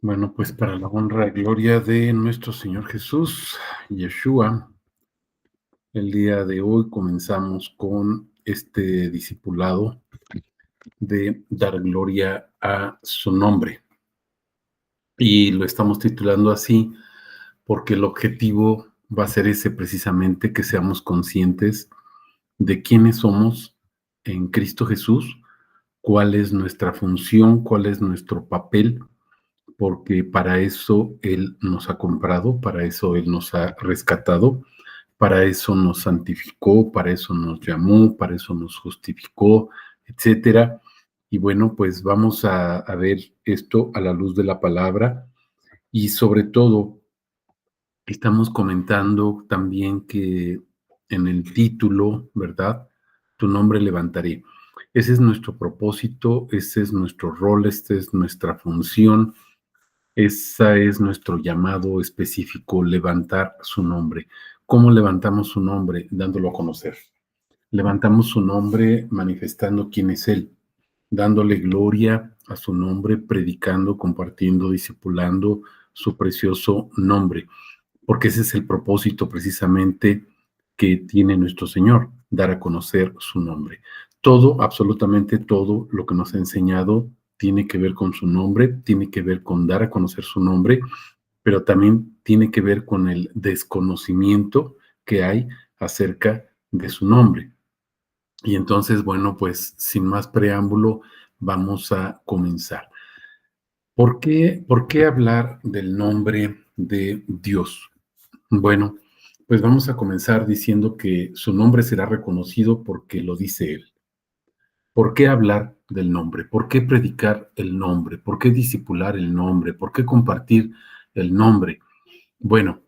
Bueno, pues para la honra y gloria de nuestro Señor Jesús, Yeshua, el día de hoy comenzamos con este discipulado de dar gloria a su nombre. Y lo estamos titulando así porque el objetivo va a ser ese precisamente, que seamos conscientes de quiénes somos en Cristo Jesús, cuál es nuestra función, cuál es nuestro papel, porque para eso Él nos ha comprado, para eso Él nos ha rescatado, para eso nos santificó, para eso nos llamó, para eso nos justificó, etcétera. Y bueno, pues vamos a ver esto a la luz de la palabra y sobre todo estamos comentando también que en el título, ¿verdad? Tu nombre levantaré. Ese es nuestro propósito, ese es nuestro rol, esta es nuestra función, ese es nuestro llamado específico, levantar su nombre. ¿Cómo levantamos su nombre? Dándolo a conocer. Levantamos su nombre manifestando quién es Él, dándole gloria a su nombre, predicando, compartiendo, discipulando su precioso nombre, porque ese es el propósito precisamente que tiene nuestro Señor, dar a conocer su nombre. Todo, absolutamente todo lo que nos ha enseñado tiene que ver con su nombre, tiene que ver con dar a conocer su nombre, pero también tiene que ver con el desconocimiento que hay acerca de su nombre. Y entonces, bueno, pues sin más preámbulo, vamos a comenzar. ¿Por qué hablar del nombre de Dios? Bueno, pues vamos a comenzar diciendo que su nombre será reconocido porque lo dice Él. ¿Por qué hablar del nombre? ¿Por qué predicar el nombre? ¿Por qué discipular el nombre? ¿Por qué compartir el nombre? Bueno,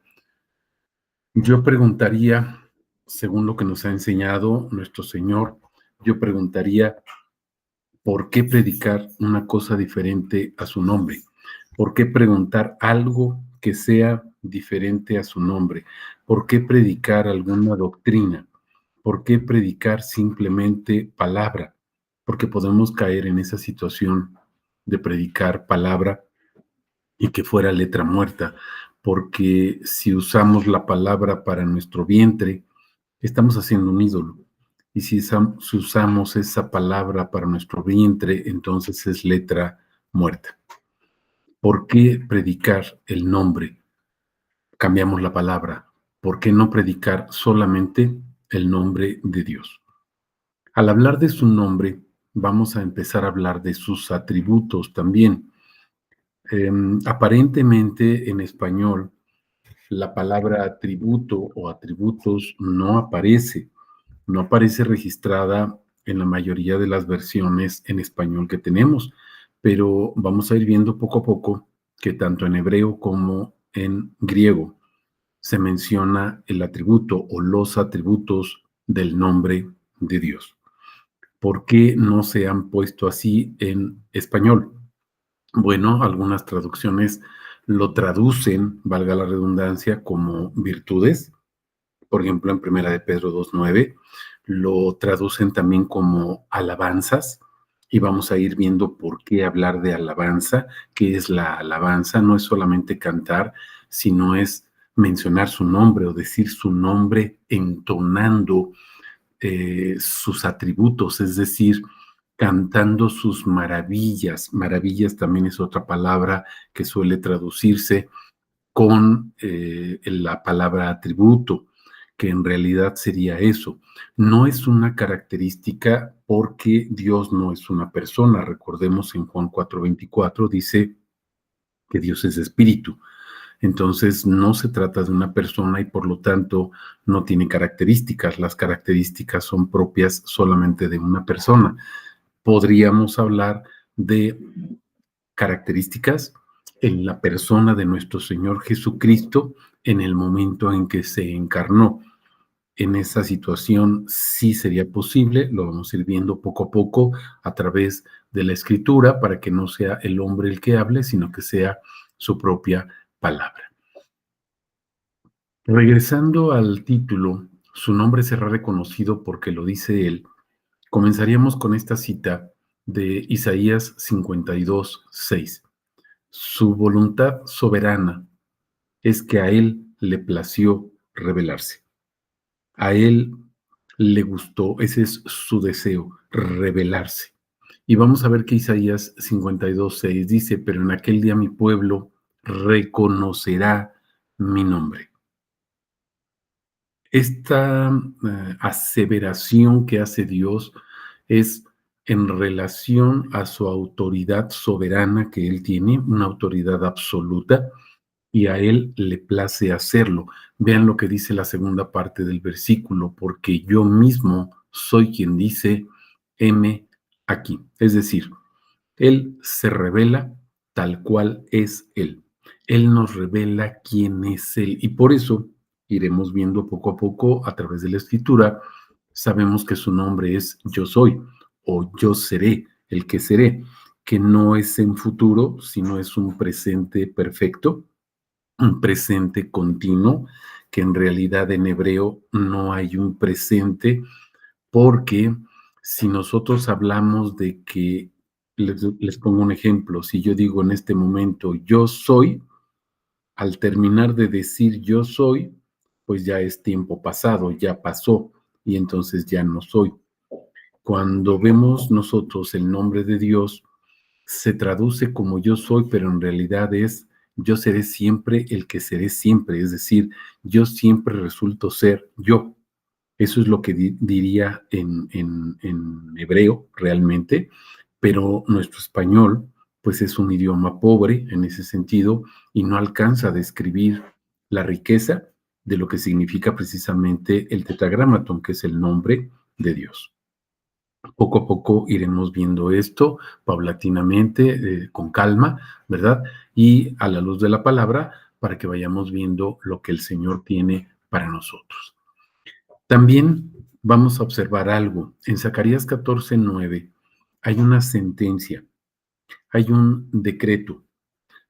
yo preguntaría, según lo que nos ha enseñado nuestro Señor, yo preguntaría, ¿por qué predicar una cosa diferente a su nombre? ¿Por qué preguntar algo que sea diferente a su nombre? ¿Por qué predicar alguna doctrina? ¿Por qué predicar simplemente palabra? Porque podemos caer en esa situación de predicar palabra y que fuera letra muerta, porque si usamos la palabra para nuestro vientre, estamos haciendo un ídolo. Y si usamos esa palabra para nuestro vientre, entonces es letra muerta. ¿Por qué predicar el nombre? Cambiamos la palabra. ¿Por qué no predicar solamente el nombre de Dios? Al hablar de su nombre, vamos a empezar a hablar de sus atributos también. Aparentemente en español, la palabra atributo o atributos no aparece registrada en la mayoría de las versiones en español que tenemos, pero vamos a ir viendo poco a poco que tanto en hebreo como en griego se menciona el atributo o los atributos del nombre de Dios. ¿Por qué no se han puesto así en español? Bueno, algunas traducciones lo traducen, valga la redundancia, como virtudes. Por ejemplo, en Primera de Pedro 2:9 lo traducen también como alabanzas, y vamos a ir viendo por qué hablar de alabanza. ¿Qué es la alabanza? No es solamente cantar, sino es mencionar su nombre o decir su nombre entonando sus atributos, es decir, cantando sus maravillas. Maravillas también es otra palabra que suele traducirse con la palabra atributo, que en realidad sería eso. No es una característica porque Dios no es una persona. Recordemos en Juan 4:24 dice que Dios es espíritu. Entonces no se trata de una persona y por lo tanto no tiene características. Las características son propias solamente de una persona. Podríamos hablar de características en la persona de nuestro Señor Jesucristo en el momento en que se encarnó. En esa situación sí sería posible, lo vamos a ir viendo poco a poco a través de la escritura para que no sea el hombre el que hable, sino que sea su propia palabra. Regresando al título, su nombre será reconocido porque lo dice él. Comenzaríamos con esta cita de Isaías 52:6. Su voluntad soberana es que a Él le plació revelarse. A Él le gustó, ese es su deseo, revelarse. Y vamos a ver que Isaías 52:6 dice, pero en aquel día mi pueblo reconocerá mi nombre. Esta aseveración que hace Dios es en relación a su autoridad soberana que Él tiene, una autoridad absoluta, y a Él le place hacerlo. Vean lo que dice la segunda parte del versículo, porque yo mismo soy quien dice, heme aquí. Es decir, Él se revela tal cual es Él. Él nos revela quién es Él. Y por eso iremos viendo poco a poco a través de la escritura, sabemos que su nombre es yo soy o yo seré, el que seré, que no es en futuro, sino es un presente perfecto, un presente continuo, que en realidad en hebreo no hay un presente, porque si nosotros hablamos de que, les pongo un ejemplo, si yo digo en este momento yo soy, al terminar de decir yo soy, pues ya es tiempo pasado, ya pasó, y entonces ya no soy. Cuando vemos nosotros el nombre de Dios, se traduce como yo soy, pero en realidad es yo seré siempre el que seré siempre, es decir, yo siempre resulto ser yo. Eso es lo que diría en hebreo realmente, pero nuestro español, pues es un idioma pobre en ese sentido y no alcanza a describir la riqueza de lo que significa precisamente el tetragramatón, que es el nombre de Dios. Poco a poco iremos viendo esto paulatinamente, con calma, ¿verdad? Y a la luz de la palabra, para que vayamos viendo lo que el Señor tiene para nosotros. También vamos a observar algo. En Zacarías 14:9 hay una sentencia, hay un decreto.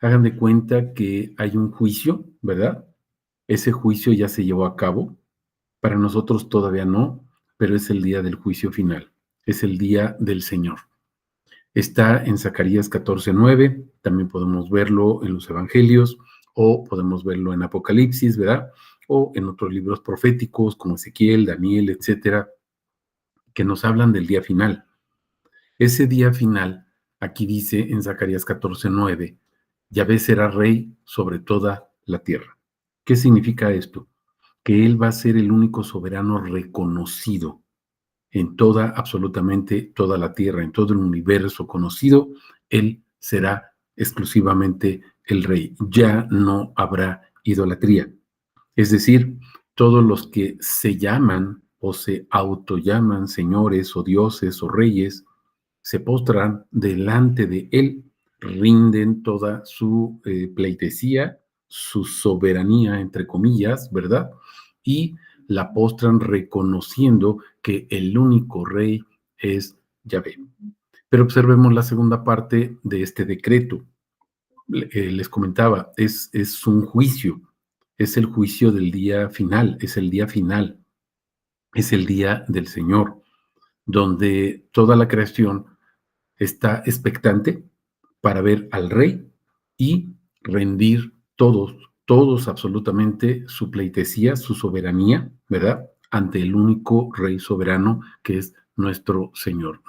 Hagan de cuenta que hay un juicio, ¿verdad? Ese juicio ya se llevó a cabo. Para nosotros todavía no, pero es el día del juicio final. Es el día del Señor. Está en Zacarías 14:9, también podemos verlo en los Evangelios o podemos verlo en Apocalipsis, ¿verdad? O en otros libros proféticos como Ezequiel, Daniel, etcétera, que nos hablan del día final. Ese día final, aquí dice en Zacarías 14:9, Yahvé será rey sobre toda la tierra. ¿Qué significa esto? Que Él va a ser el único soberano reconocido en toda, absolutamente toda la tierra, en todo el universo conocido, Él será exclusivamente el rey. Ya no habrá idolatría. Es decir, todos los que se llaman o se autollaman señores o dioses o reyes, se postran delante de Él, rinden toda su pleitesía, su soberanía, entre comillas, ¿verdad? Y la postran reconociendo que el único rey es Yahvé. Pero observemos la segunda parte de este decreto. Les comentaba, es un juicio, es el juicio del día final, es el día final, es el día del Señor, donde toda la creación está expectante para ver al rey y rendir todos absolutamente su pleitesía, su soberanía, ¿verdad? Ante el único rey soberano que es nuestro Señor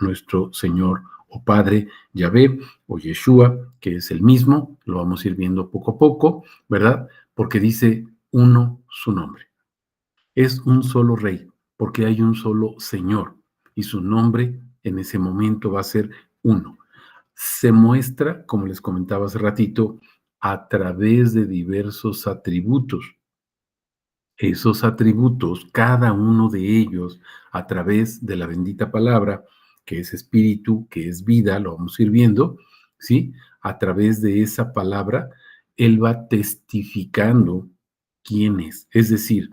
o Padre Yahvé o Yeshua, que es el mismo, lo vamos a ir viendo poco a poco, ¿verdad? Porque dice uno su nombre. Es un solo rey, porque hay un solo Señor, y su nombre en ese momento va a ser uno. Se muestra, como les comentaba hace ratito, a través de diversos atributos. Esos atributos, cada uno de ellos, a través de la bendita palabra, que es espíritu, que es vida, lo vamos a ir viendo, ¿sí? A través de esa palabra, Él va testificando quién es. Es decir,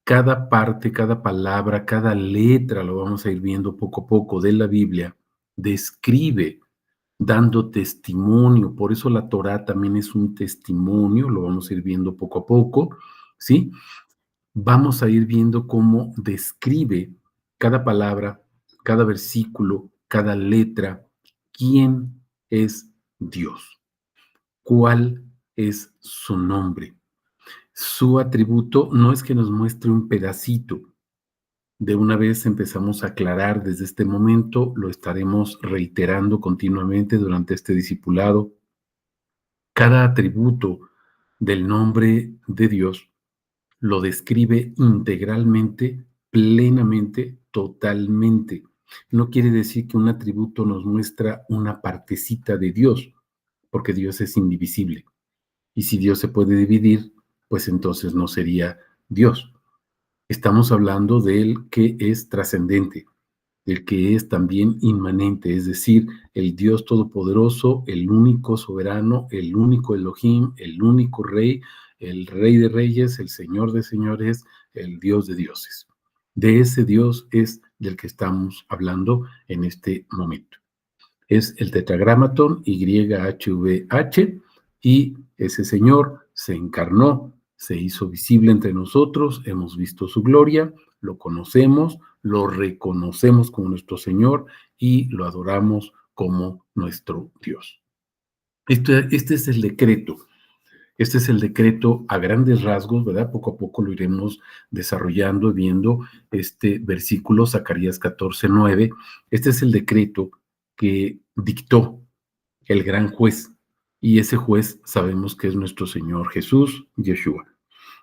cada parte, cada palabra, cada letra, lo vamos a ir viendo poco a poco de la Biblia, describe, dando testimonio. Por eso la Torá también es un testimonio, lo vamos a ir viendo poco a poco, ¿sí? Vamos a ir viendo cómo describe cada palabra, cada versículo, cada letra, quién es Dios. cuál es su nombre. Su atributo no es que nos muestre un pedacito. De una vez empezamos a aclarar desde este momento, lo estaremos reiterando continuamente durante este discipulado. Cada atributo del nombre de Dios lo describe integralmente, plenamente, totalmente. No quiere decir que un atributo nos muestra una partecita de Dios, porque Dios es indivisible. Y si Dios se puede dividir, pues entonces no sería Dios. Estamos hablando del que es trascendente, del que es también inmanente, es decir, el Dios todopoderoso, el único soberano, el único Elohim, el único rey, el rey de reyes, el señor de señores, el Dios de dioses. De ese Dios es del que estamos hablando en este momento. Es el tetragramatón YHVH, y ese Señor se encarnó, se hizo visible entre nosotros, hemos visto su gloria, lo conocemos, lo reconocemos como nuestro Señor y lo adoramos como nuestro Dios. Este es el decreto. Este es el decreto a grandes rasgos, ¿verdad? Poco a poco lo iremos desarrollando, viendo este versículo, Zacarías 14:9. Este es el decreto que dictó el gran juez. Y ese juez sabemos que es nuestro Señor Jesús, Yeshua.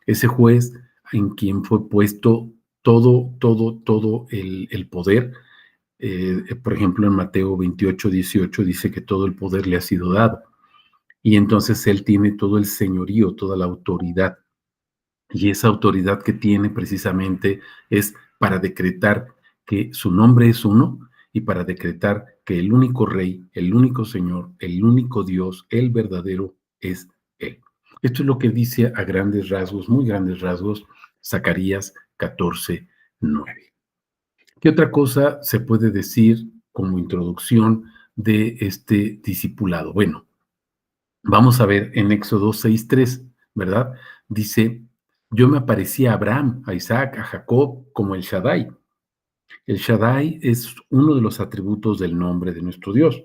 Ese juez en quien fue puesto todo el poder. Por ejemplo, en Mateo 28:18 dice que todo el poder le ha sido dado. Y entonces Él tiene todo el señorío, toda la autoridad. Y esa autoridad que tiene precisamente es para decretar que su nombre es uno y para decretar que el único rey, el único Señor, el único Dios, el verdadero es Él. Esto es lo que dice a grandes rasgos, muy grandes rasgos, Zacarías 14:9. ¿Qué otra cosa se puede decir como introducción de este discipulado? Bueno, vamos a ver en Éxodo 6:3, ¿verdad? Dice, yo me aparecí a Abraham, a Isaac, a Jacob como el Shaddai. El Shaddai es uno de los atributos del nombre de nuestro Dios.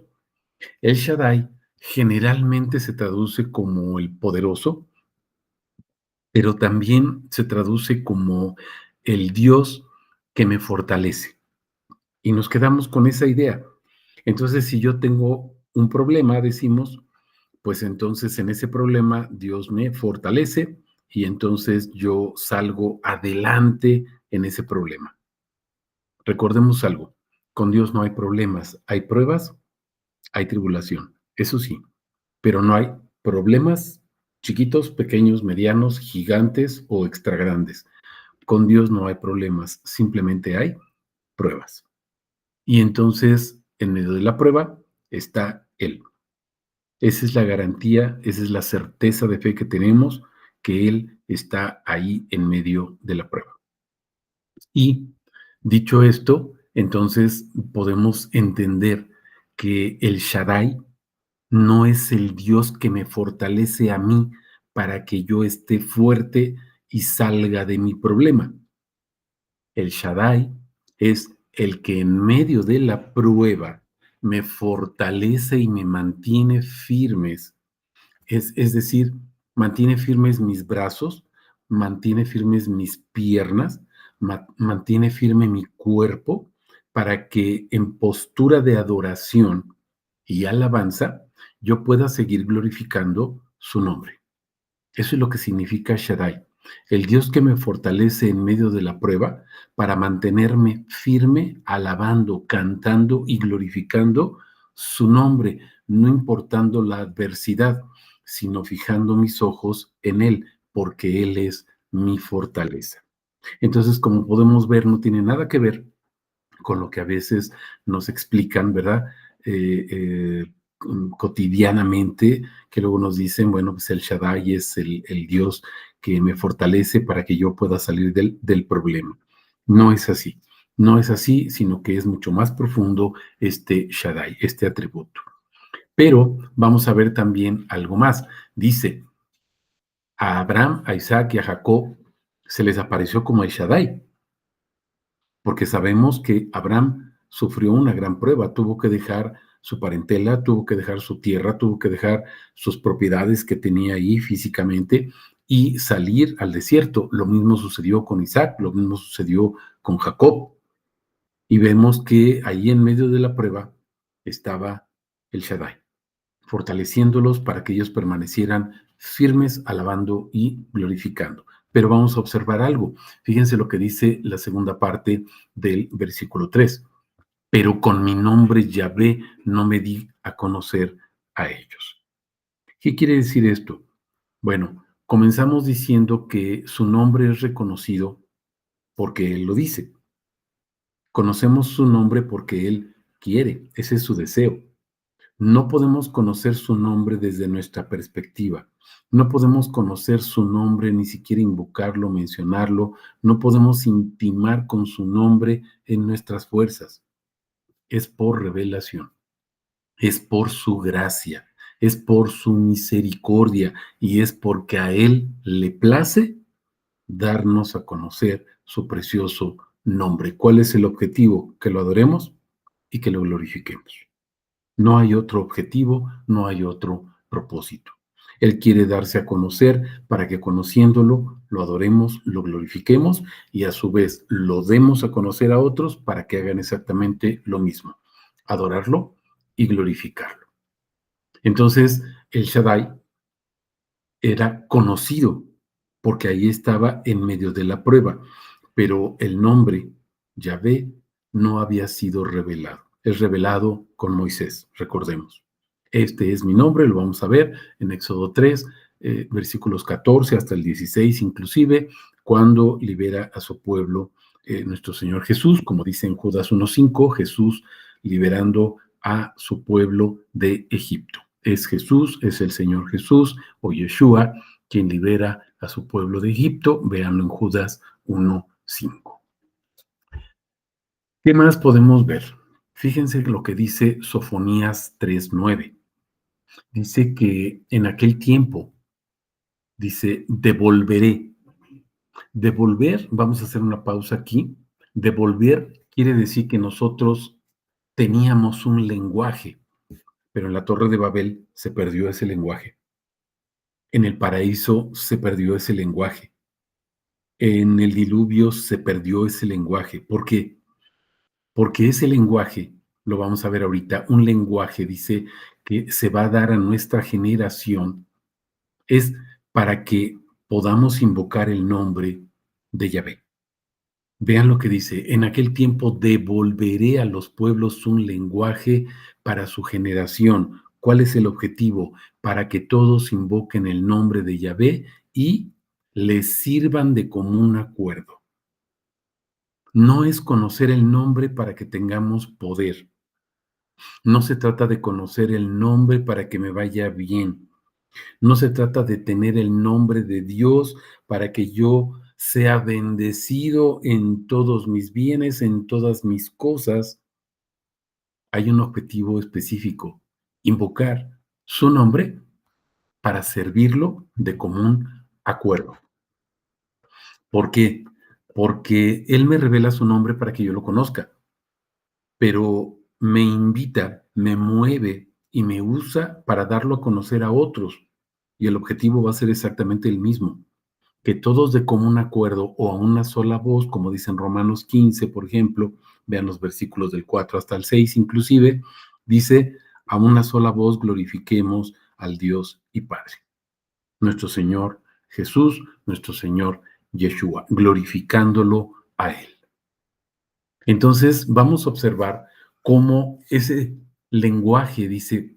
El Shaddai generalmente se traduce como el poderoso, pero también se traduce como el Dios que me fortalece. Y nos quedamos con esa idea. Entonces, si yo tengo un problema, decimos, pues entonces en ese problema Dios me fortalece y entonces yo salgo adelante en ese problema. Recordemos algo, con Dios no hay problemas, hay pruebas, hay tribulación, eso sí, pero no hay problemas chiquitos, pequeños, medianos, gigantes o extra grandes. Con Dios no hay problemas, simplemente hay pruebas. Y entonces, en medio de la prueba está Él. Esa es la garantía, esa es la certeza de fe que tenemos, que Él está ahí en medio de la prueba. Y dicho esto, entonces podemos entender que el Shaddai no es el Dios que me fortalece a mí para que yo esté fuerte y salga de mi problema. El Shaddai es el que en medio de la prueba me fortalece y me mantiene firmes. Es decir, mantiene firmes mis brazos, mantiene firmes mis piernas, mantiene firme mi cuerpo para que en postura de adoración y alabanza yo pueda seguir glorificando su nombre. Eso es lo que significa Shaddai, el Dios que me fortalece en medio de la prueba para mantenerme firme, alabando, cantando y glorificando su nombre, no importando la adversidad, sino fijando mis ojos en Él, porque Él es mi fortaleza. Entonces, como podemos ver, no tiene nada que ver con lo que a veces nos explican, ¿verdad? Eh, eh, Cotidianamente, que luego nos dicen, bueno, pues el Shaddai es el Dios que me fortalece para que yo pueda salir del problema. No es así, no es así, sino que es mucho más profundo este Shaddai, este atributo. Pero vamos a ver también algo más. Dice, a Abraham, a Isaac y a Jacob se les apareció como el Shaddai, porque sabemos que Abraham sufrió una gran prueba, tuvo que dejar su parentela, tuvo que dejar su tierra, tuvo que dejar sus propiedades que tenía ahí físicamente y salir al desierto. Lo mismo sucedió con Isaac, lo mismo sucedió con Jacob. Y vemos que ahí en medio de la prueba estaba el Shaddai, fortaleciéndolos para que ellos permanecieran firmes, alabando y glorificando. Pero vamos a observar algo. Fíjense lo que dice la segunda parte del versículo 3. Pero con mi nombre Yahvé no me di a conocer a ellos. ¿Qué quiere decir esto? Bueno, comenzamos diciendo que su nombre es reconocido porque Él lo dice. Conocemos su nombre porque Él quiere, ese es su deseo. No podemos conocer su nombre desde nuestra perspectiva. No podemos conocer su nombre, ni siquiera invocarlo, mencionarlo. No podemos intimar con su nombre en nuestras fuerzas. Es por revelación, es por su gracia, es por su misericordia y es porque a Él le place darnos a conocer su precioso nombre. ¿Cuál es el objetivo? Que lo adoremos y que lo glorifiquemos. No hay otro objetivo, no hay otro propósito. Él quiere darse a conocer para que conociéndolo lo adoremos, lo glorifiquemos y a su vez lo demos a conocer a otros para que hagan exactamente lo mismo, adorarlo y glorificarlo. Entonces, el Shaddai era conocido porque ahí estaba en medio de la prueba, pero el nombre Yahvé no había sido revelado. Es revelado con Moisés, recordemos. Este es mi nombre, lo vamos a ver en Éxodo 3, versículos 14 hasta el 16, inclusive, cuando libera a su pueblo nuestro Señor Jesús, como dice en Judas 1.5, Jesús liberando a su pueblo de Egipto. Es Jesús, es el Señor Jesús o Yeshua quien libera a su pueblo de Egipto. Véanlo en Judas 1.5. ¿Qué más podemos ver? Fíjense lo que dice Sofonías 3.9. Dice que en aquel tiempo, dice, devolveré. Devolver, vamos a hacer una pausa aquí. Devolver quiere decir que nosotros teníamos un lenguaje, pero en la Torre de Babel se perdió ese lenguaje. En el paraíso se perdió ese lenguaje. En el diluvio se perdió ese lenguaje. ¿Por qué? Porque ese lenguaje, lo vamos a ver ahorita, un lenguaje, dice, que se va a dar a nuestra generación, es para que podamos invocar el nombre de Yahvé. Vean lo que dice, en aquel tiempo devolveré a los pueblos un lenguaje para su generación. ¿Cuál es el objetivo? Para que todos invoquen el nombre de Yahvé y les sirvan de común acuerdo. No es conocer el nombre para que tengamos poder. No se trata de conocer el nombre para que me vaya bien. No se trata de tener el nombre de Dios para que yo sea bendecido en todos mis bienes, en todas mis cosas. Hay un objetivo específico, invocar su nombre para servirlo de común acuerdo. ¿Por qué? Porque Él me revela su nombre para que yo lo conozca, pero me invita, me mueve y me usa para darlo a conocer a otros. Y el objetivo va a ser exactamente el mismo, que todos de común acuerdo o a una sola voz, como dicen Romanos 15, por ejemplo, vean los versículos del 4 hasta el 6 inclusive, dice, a una sola voz glorifiquemos al Dios y Padre, nuestro Señor Jesús, nuestro Señor Yeshua, glorificándolo a Él. Entonces vamos a observar cómo ese lenguaje, dice,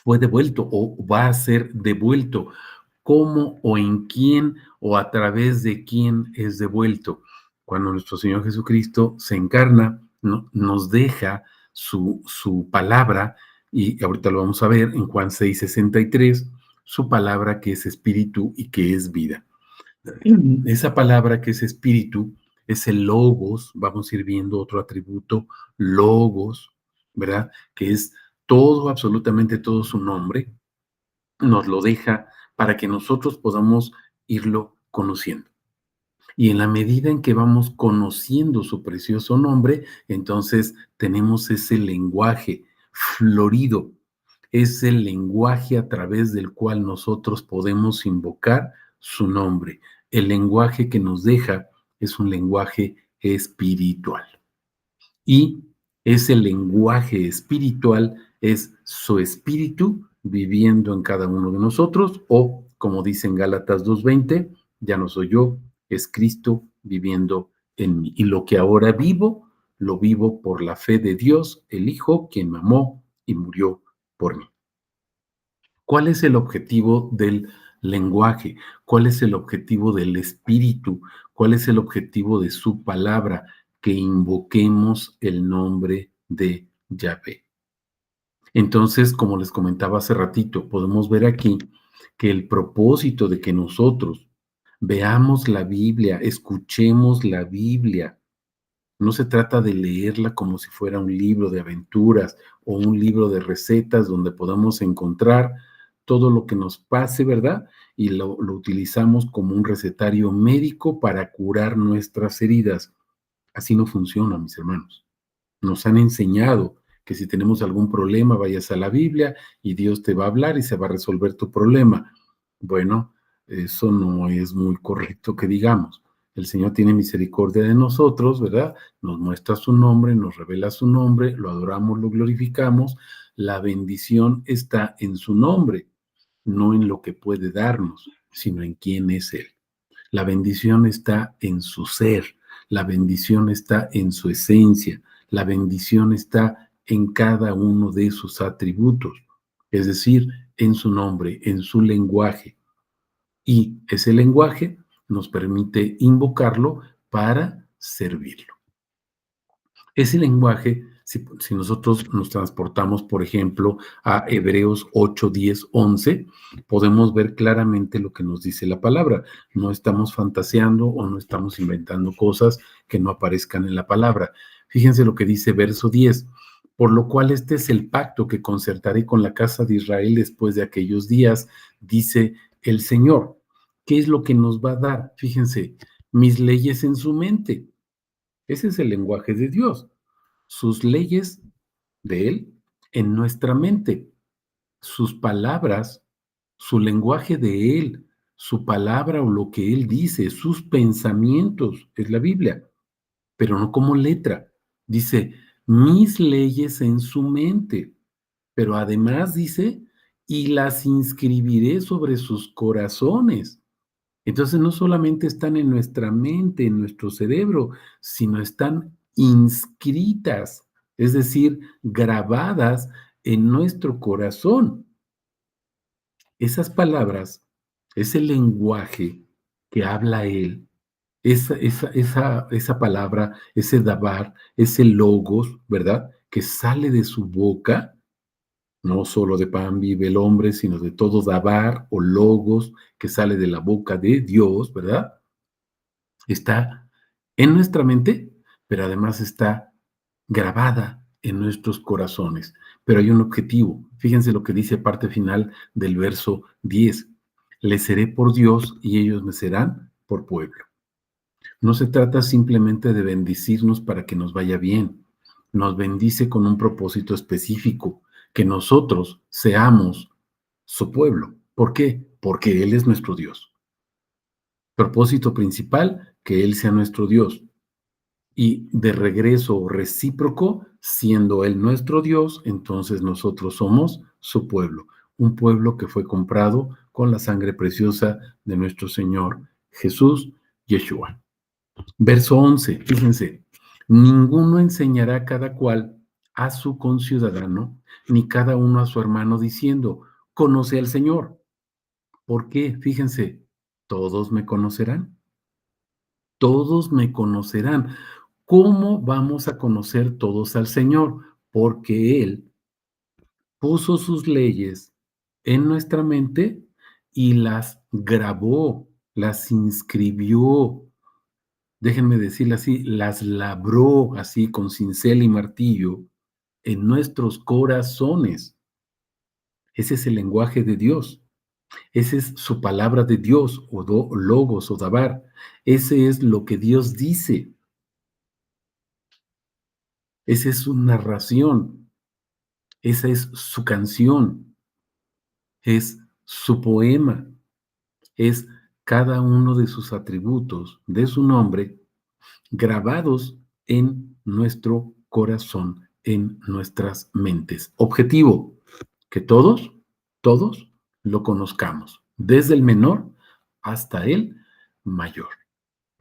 fue devuelto o va a ser devuelto. ¿Cómo o en quién o a través de quién es devuelto? Cuando nuestro Señor Jesucristo se encarna, nos deja su palabra, y ahorita lo vamos a ver en Juan 6:63, su palabra que es espíritu y que es vida. Esa palabra que es espíritu es el logos, vamos a ir viendo otro atributo, logos, ¿verdad? Que es todo, absolutamente todo su nombre, nos lo deja para que nosotros podamos irlo conociendo. Y en la medida en que vamos conociendo su precioso nombre, entonces tenemos ese lenguaje florido. Es el lenguaje a través del cual nosotros podemos invocar su nombre. El lenguaje que nos deja es un lenguaje espiritual. Y ese lenguaje espiritual es su espíritu viviendo en cada uno de nosotros, o como dice en Gálatas 2:20, ya no soy yo, es Cristo viviendo en mí. Y lo que ahora vivo, lo vivo por la fe de Dios, el Hijo, quien me amó y murió por mí. ¿Cuál es el objetivo del lenguaje? ¿Cuál es el objetivo del espíritu? ¿Cuál es el objetivo de su palabra? Que invoquemos el nombre de Yahvé. Entonces, como les comentaba hace ratito, podemos ver aquí que el propósito de que nosotros veamos la Biblia, escuchemos la Biblia, no se trata de leerla como si fuera un libro de aventuras o un libro de recetas donde podamos encontrar todo lo que nos pase, ¿verdad? Y lo utilizamos como un recetario médico para curar nuestras heridas. Así no funciona, mis hermanos. Nos han enseñado que si tenemos algún problema, vayas a la Biblia y Dios te va a hablar y se va a resolver tu problema. Bueno, eso no es muy correcto que digamos. El Señor tiene misericordia de nosotros, ¿verdad? Nos muestra su nombre, nos revela su nombre, lo adoramos, lo glorificamos. La bendición está en su nombre, no en lo que puede darnos, sino en quién es Él. La bendición está en su ser, la bendición está en su esencia, la bendición está en cada uno de sus atributos, es decir, en su nombre, en su lenguaje. Y ese lenguaje nos permite invocarlo para servirlo. Ese lenguaje, si nosotros nos transportamos, por ejemplo, a Hebreos 8, 10, 11, podemos ver claramente lo que nos dice la palabra. No estamos fantaseando o no estamos inventando cosas que no aparezcan en la palabra. Fíjense lo que dice verso 10. Por lo cual este es el pacto que concertaré con la casa de Israel después de aquellos días, dice el Señor. ¿Qué es lo que nos va a dar? Fíjense, mis leyes en su mente. Ese es el lenguaje de Dios, sus leyes de Él en nuestra mente, sus palabras, su lenguaje de Él, su palabra o lo que Él dice, sus pensamientos, es la Biblia, pero no como letra. Dice, mis leyes en su mente, pero además dice, y las inscribiré sobre sus corazones. Entonces no solamente están en nuestra mente, en nuestro cerebro, sino están inscritas, es decir, grabadas en nuestro corazón. Esas palabras, ese lenguaje que habla él, esa palabra, ese dabar, ese logos, ¿verdad? Que sale de su boca, no solo de pan vive el hombre, sino de todo dabar o logos que sale de la boca de Dios, ¿verdad? Está en nuestra mente, pero además está grabada en nuestros corazones. Pero hay un objetivo. Fíjense lo que dice parte final del verso 10. Les seré por Dios y ellos me serán por pueblo. No se trata simplemente de bendecirnos para que nos vaya bien. Nos bendice con un propósito específico, que nosotros seamos su pueblo. ¿Por qué? Porque Él es nuestro Dios. Propósito principal, que Él sea nuestro Dios. Y de regreso recíproco, siendo Él nuestro Dios, entonces nosotros somos su pueblo, un pueblo que fue comprado con la sangre preciosa de nuestro Señor Jesús, Yeshua. Verso 11, fíjense, ninguno enseñará cada cual a su conciudadano, ni cada uno a su hermano diciendo, conoce al Señor. ¿Por qué? Fíjense, todos me conocerán. Todos me conocerán. ¿Cómo vamos a conocer todos al Señor? Porque Él puso sus leyes en nuestra mente y las grabó, las inscribió, déjenme decirlo así, las labró así con cincel y martillo en nuestros corazones. Ese es el lenguaje de Dios. Esa es su palabra de Dios, o logos, o dabar. Ese es lo que Dios dice. Esa es su narración. Esa es su canción, es su poema, es cada uno de sus atributos, de su nombre, grabados en nuestro corazón, en nuestras mentes. Objetivo, que todos lo conozcamos, desde el menor hasta el mayor.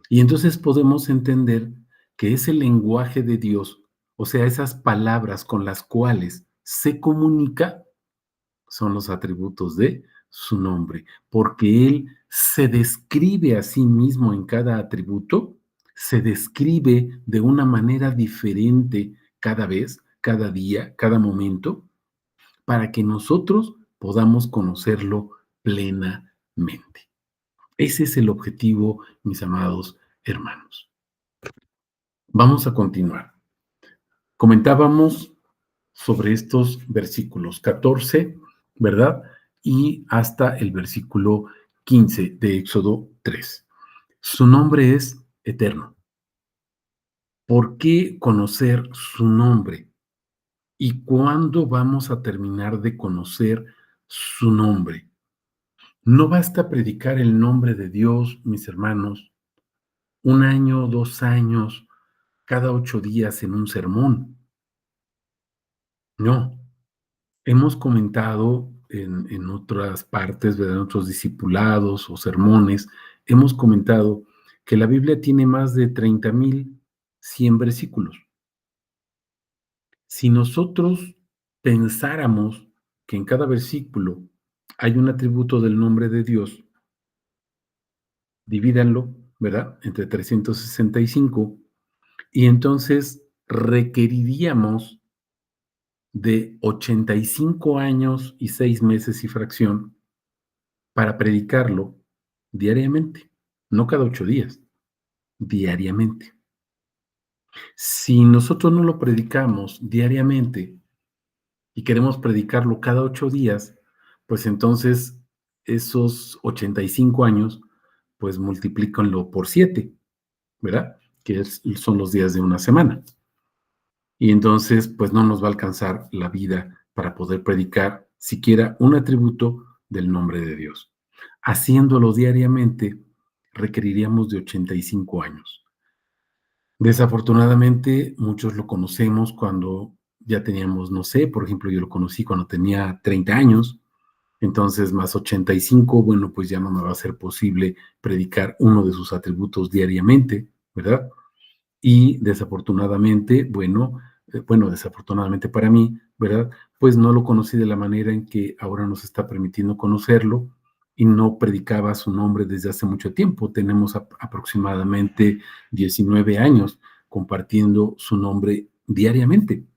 Y entonces podemos entender que ese lenguaje de Dios, o sea, esas palabras con las cuales se comunica, son los atributos de su nombre, porque Él se describe a sí mismo en cada atributo, se describe de una manera diferente cada vez, cada día, cada momento, para que nosotros podamos conocerlo plenamente. Ese es el objetivo, mis amados hermanos. Vamos a continuar. Comentábamos sobre estos versículos 14, ¿verdad? Y hasta el versículo 15 de Éxodo 3. Su nombre es eterno. ¿Por qué conocer su nombre? ¿Y cuándo vamos a terminar de conocer su nombre? No basta predicar el nombre de Dios, mis hermanos, 1 año, 2 años, cada 8 días en un sermón. No, hemos comentado en otras partes, ¿verdad? En otros discipulados o sermones, hemos comentado que la Biblia tiene más de 30,100 versículos. Si nosotros pensáramos que en cada versículo hay un atributo del nombre de Dios, divídanlo, ¿verdad? Entre 365, y entonces requeriríamos de 85 años y 6 meses y fracción para predicarlo diariamente, no cada 8 días, diariamente. Si nosotros no lo predicamos diariamente y queremos predicarlo cada 8 días, pues entonces esos 85 años, pues multiplícanlo por 7, ¿verdad? Son los días de una semana. Y entonces, pues no nos va a alcanzar la vida para poder predicar siquiera un atributo del nombre de Dios. Haciéndolo diariamente, requeriríamos de 85 años. Desafortunadamente, muchos lo conocemos cuando ya teníamos, no sé, por ejemplo, yo lo conocí cuando tenía 30 años, entonces más 85, bueno, pues ya no me va a ser posible predicar uno de sus atributos diariamente, ¿verdad? Y desafortunadamente, bueno, desafortunadamente para mí, ¿verdad? Pues no lo conocí de la manera en que ahora nos está permitiendo conocerlo y no predicaba su nombre desde hace mucho tiempo. Tenemos aproximadamente 19 años compartiendo su nombre diariamente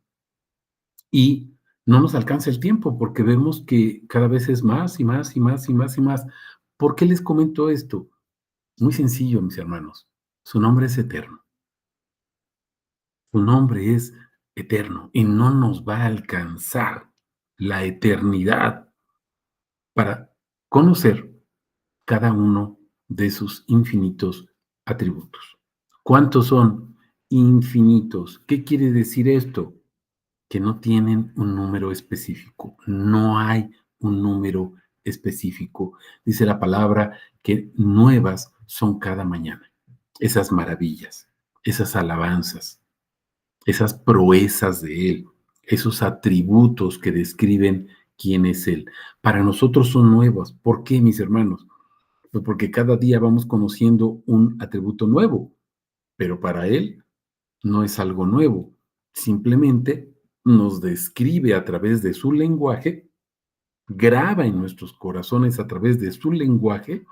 y no nos alcanza el tiempo porque vemos que cada vez es más y más y más y más y más. ¿Por qué les comento esto? Muy sencillo, mis hermanos. Su nombre es eterno. Su nombre es eterno y no nos va a alcanzar la eternidad para conocer cada uno de sus infinitos atributos. ¿Cuántos son? Infinitos. ¿Qué quiere decir esto? Que no tienen un número específico. No hay un número específico. Dice la palabra que nuevas son cada mañana. Esas maravillas, esas alabanzas, esas proezas de Él, esos atributos que describen quién es Él. Para nosotros son nuevos. ¿Por qué, mis hermanos? Pues porque cada día vamos conociendo un atributo nuevo, pero para Él no es algo nuevo. Simplemente nos describe a través de su lenguaje, graba en nuestros corazones a través de su lenguaje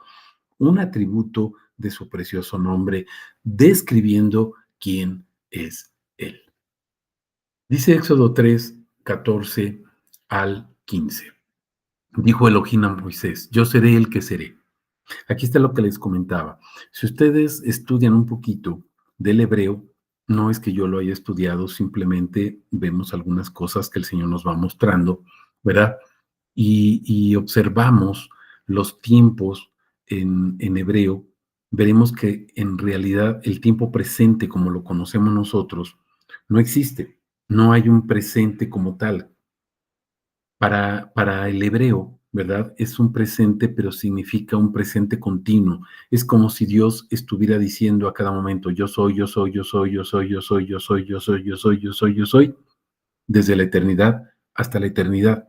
un atributo de su precioso nombre, describiendo quién es Él. Dice Éxodo 3, 14 al 15. Dijo Elohim a Moisés, yo seré el que seré. Aquí está lo que les comentaba. Si ustedes estudian un poquito del hebreo, no es que yo lo haya estudiado, simplemente vemos algunas cosas que el Señor nos va mostrando, ¿verdad? Y observamos los tiempos en hebreo, veremos que en realidad el tiempo presente, como lo conocemos nosotros, no existe. No hay un presente como tal. Para el hebreo, ¿verdad? Es un presente, pero significa un presente continuo. Es como si Dios estuviera diciendo a cada momento, yo soy, yo soy, yo soy, yo soy, yo soy, yo soy, yo soy, yo soy, yo soy, yo soy, desde la eternidad hasta la eternidad.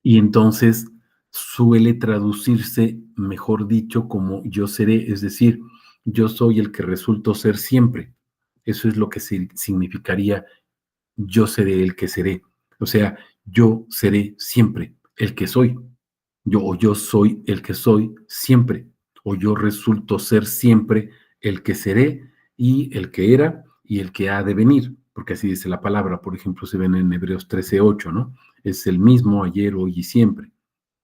Y entonces suele traducirse, mejor dicho, como yo seré, es decir, yo soy el que resulto ser siempre. Eso es lo que significaría yo seré el que seré. O sea, yo seré siempre el que soy. Yo soy el que soy siempre. O yo resulto ser siempre el que seré y el que era y el que ha de venir. Porque así dice la palabra. Por ejemplo, se ven en Hebreos 13:8, ¿no? Es el mismo ayer, hoy y siempre.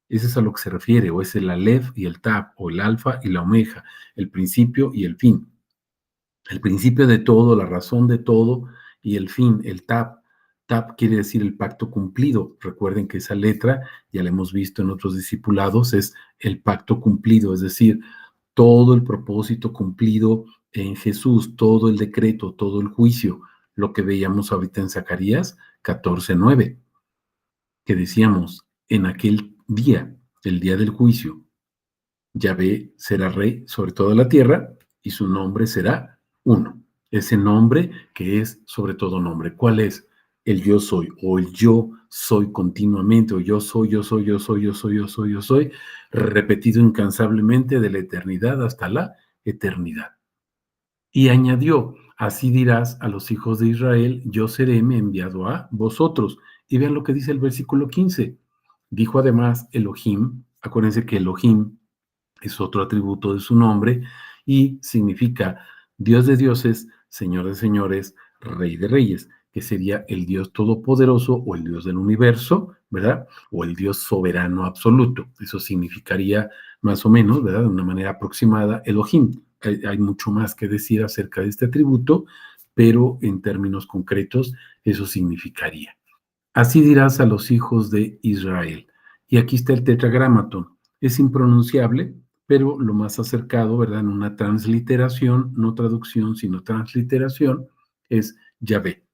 Ese es a lo que se refiere. O es el Aleph y el Tab. O el Alfa y la Omega. El principio y el fin. El principio de todo, la razón de todo y el fin, el TAP. TAP quiere decir el pacto cumplido. Recuerden que esa letra, ya la hemos visto en otros discipulados, es el pacto cumplido, es decir, todo el propósito cumplido en Jesús, todo el decreto, todo el juicio, lo que veíamos ahorita en Zacarías 14:9, que decíamos, en aquel día, el día del juicio, Yahvé será rey sobre toda la tierra y su nombre será uno. Ese nombre que es sobre todo nombre. ¿Cuál es? El yo soy o el yo soy continuamente o yo soy, yo soy, yo soy, yo soy, yo soy, yo soy, repetido incansablemente de la eternidad hasta la eternidad. Y añadió, así dirás a los hijos de Israel, yo seré me enviado a vosotros. Y vean lo que dice el versículo 15. Dijo además Elohim, acuérdense que Elohim es otro atributo de su nombre y significa Dios de dioses, Señor de señores, Rey de reyes, que sería el Dios todopoderoso o el Dios del universo, ¿verdad? O el Dios soberano absoluto. Eso significaría más o menos, ¿verdad? De una manera aproximada, Elohim. Hay mucho más que decir acerca de este atributo, pero en términos concretos, eso significaría. Así dirás a los hijos de Israel. Y aquí está el tetragramaton. Es impronunciable, pero lo más acercado, ¿verdad? En una transliteración, no traducción, sino transliteración, es Yahvé.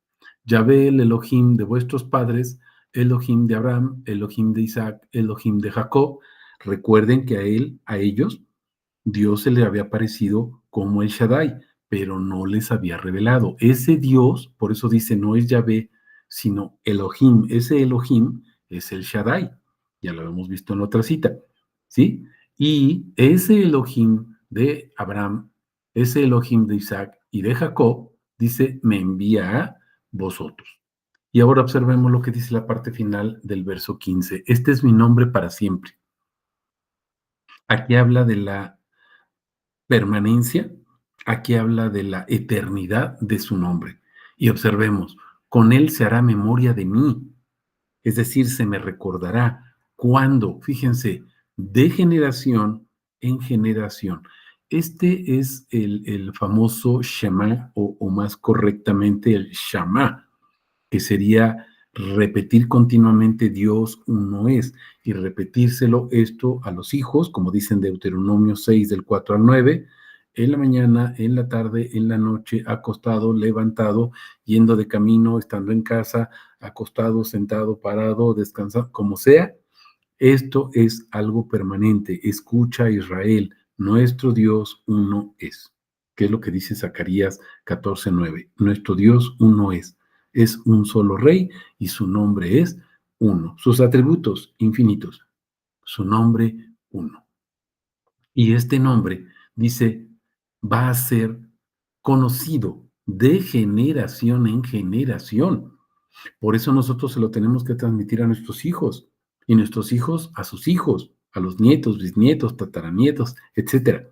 Yahvé, el Elohim de vuestros padres, Elohim de Abraham, Elohim de Isaac, Elohim de Jacob. Recuerden que a ellos, Dios se le había aparecido como el Shaddai, pero no les había revelado. Ese Dios, por eso dice, no es Yahvé, sino Elohim. Ese Elohim es el Shaddai. Ya lo hemos visto en otra cita, ¿sí? Y ese Elohim de Abraham, ese Elohim de Isaac y de Jacob, dice, me envía a vosotros. Y ahora observemos lo que dice la parte final del verso 15. Este es mi nombre para siempre. Aquí habla de la permanencia, aquí habla de la eternidad de su nombre. Y observemos, con él se hará memoria de mí, es decir, se me recordará. ¿Cuándo? Fíjense, de generación en generación. Este es el famoso Shema, o más correctamente el Shama, que sería repetir continuamente Dios uno es, y repetírselo esto a los hijos, como dicen Deuteronomio 6 del 4 al 9, en la mañana, en la tarde, en la noche, acostado, levantado, yendo de camino, estando en casa, acostado, sentado, parado, descansado, como sea. Esto es algo permanente. Escucha, Israel, nuestro Dios uno es. ¿Qué es lo que dice Zacarías 14:9? Nuestro Dios uno es un solo rey y su nombre es uno. Sus atributos infinitos, su nombre uno. Y este nombre, dice, va a ser conocido de generación en generación. Por eso nosotros se lo tenemos que transmitir a nuestros hijos y nuestros hijos a sus hijos, a los nietos, bisnietos, tataranietos, etcétera.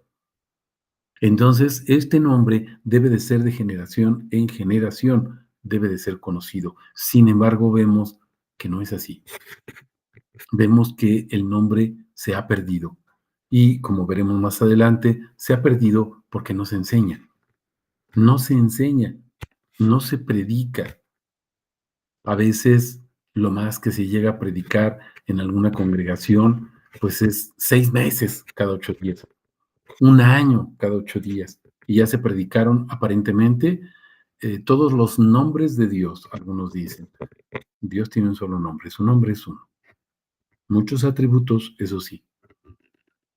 Entonces, este nombre debe de ser de generación en generación, debe de ser conocido. Sin embargo, vemos que no es así. Vemos que el nombre se ha perdido y, como veremos más adelante, se ha perdido porque no se enseña. No se enseña, no se predica. A veces lo más que se llega a predicar en alguna congregación, pues es 6 meses cada 8 días, un año cada 8 días. Y ya se predicaron aparentemente todos los nombres de Dios, algunos dicen. Dios tiene un solo nombre, su nombre es uno. muchos atributos, eso sí.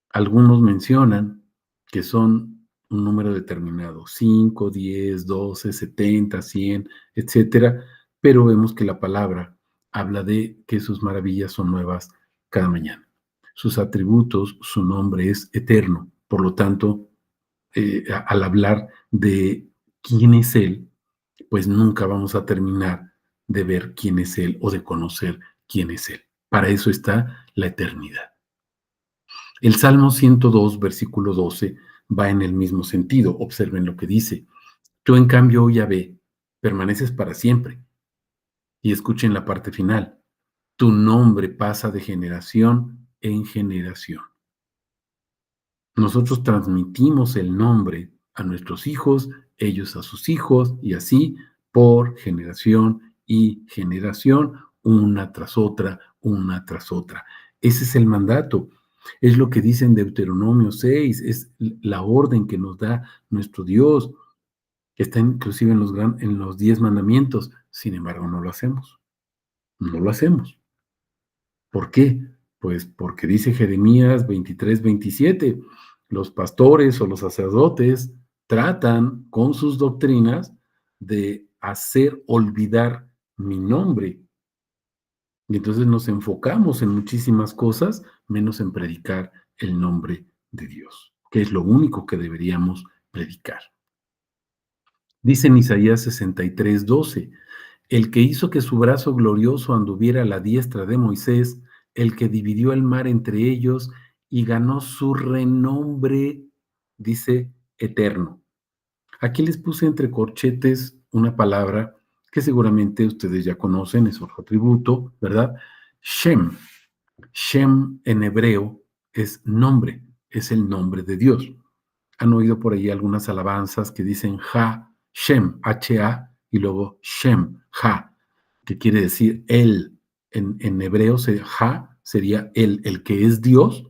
Algunos mencionan que son un número determinado, 5, 10, 12, 70, 100, etcétera, pero vemos que la palabra habla de que sus maravillas son nuevas cada mañana. Sus atributos, su nombre es eterno. Por lo tanto, al hablar de quién es Él, pues nunca vamos a terminar de ver quién es Él o de conocer quién es Él. Para eso está la eternidad. El Salmo 102, versículo 12, va en el mismo sentido. Observen lo que dice. Tú, en cambio, oh Yahvé, permaneces para siempre. Y escuchen la parte final. Tu nombre pasa de generación en generación. Nosotros transmitimos el nombre a nuestros hijos, ellos a sus hijos, y así por generación y generación, una tras otra, una tras otra. Ese es el mandato. Es lo que dice en Deuteronomio 6, es la orden que nos da nuestro Dios, que está inclusive en los 10 mandamientos. Sin embargo, no lo hacemos. No lo hacemos. ¿Por qué? Pues porque dice Jeremías 23, 27, los pastores o los sacerdotes tratan con sus doctrinas de hacer olvidar mi nombre. Y entonces nos enfocamos en muchísimas cosas, menos en predicar el nombre de Dios, que es lo único que deberíamos predicar. Dice en Isaías 63, 12, el que hizo que su brazo glorioso anduviera a la diestra de Moisés, el que dividió el mar entre ellos y ganó su renombre, dice, eterno. Aquí les puse entre corchetes una palabra que seguramente ustedes ya conocen, es otro atributo, ¿verdad? Shem. Shem en hebreo es nombre, es el nombre de Dios. Han oído por ahí algunas alabanzas que dicen Ha, Shem, H-A, y luego Shem, Ha, que quiere decir él. En hebreo, Ha sería el que es Dios,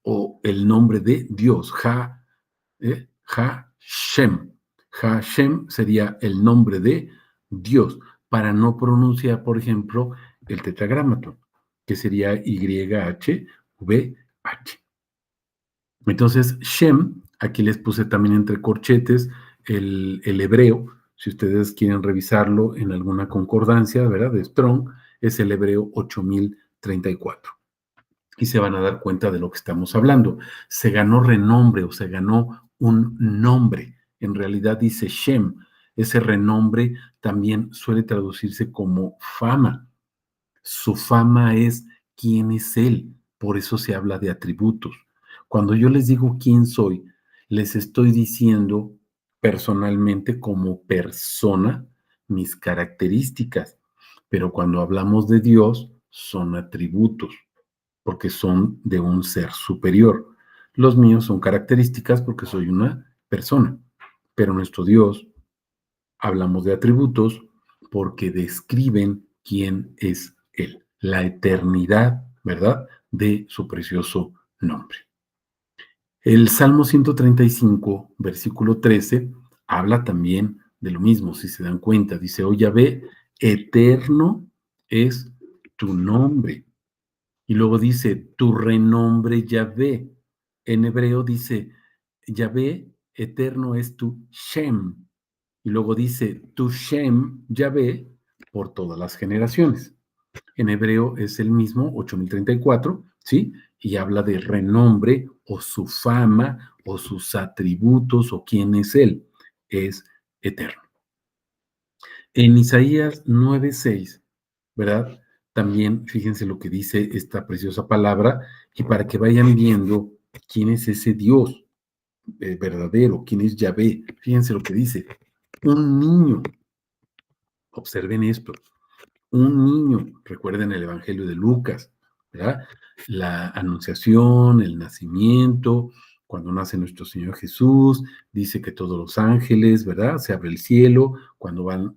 o el nombre de Dios. Ha-Shem. Ha-Shem sería el nombre de Dios, para no pronunciar, por ejemplo, el tetragramatón, que sería YHVH. Entonces, Shem, aquí les puse también entre corchetes el hebreo, si ustedes quieren revisarlo en alguna concordancia, ¿verdad? De Strong, es el hebreo 8034. Y se van a dar cuenta de lo que estamos hablando. Se ganó renombre o se ganó un nombre. En realidad dice Shem. Ese renombre también suele traducirse como fama. Su fama es quién es Él. Por eso se habla de atributos. Cuando yo les digo quién soy, les estoy diciendo personalmente como persona mis características. Pero cuando hablamos de Dios, son atributos, porque son de un ser superior. Los míos son características porque soy una persona. Pero nuestro Dios, hablamos de atributos porque describen quién es Él, la eternidad, ¿verdad?, de su precioso nombre. El Salmo 135, versículo 13, habla también de lo mismo, si se dan cuenta. Dice, oh Yahvé, eterno es tu nombre. Y luego dice, tu renombre Yahvé. En hebreo dice, Yahvé, eterno es tu Shem. Y luego dice, tu Shem, Yahvé, por todas las generaciones. En hebreo es el mismo, 8034, ¿sí? Y habla de renombre o su fama o sus atributos o quién es Él. Es eterno. En Isaías 9:6, ¿verdad? También fíjense lo que dice esta preciosa palabra y para que vayan viendo quién es ese Dios verdadero, quién es Yahvé. Fíjense lo que dice. Un niño, observen esto, un niño, recuerden el Evangelio de Lucas, ¿verdad? La anunciación, el nacimiento, cuando nace nuestro Señor Jesús, dice que todos los ángeles, ¿verdad? Se abre el cielo, cuando van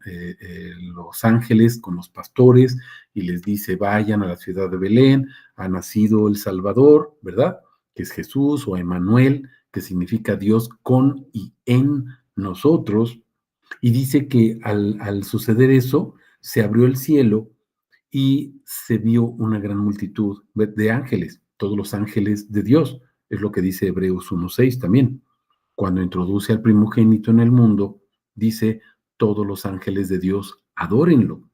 los ángeles con los pastores y les dice, vayan a la ciudad de Belén, ha nacido el Salvador, ¿verdad? Que es Jesús o Emmanuel, que significa Dios con y en nosotros. Y dice que al suceder eso, se abrió el cielo y se vio una gran multitud de ángeles, todos los ángeles de Dios, es lo que dice Hebreos 1:6 también. Cuando introduce al primogénito en el mundo, dice, todos los ángeles de Dios, adórenlo.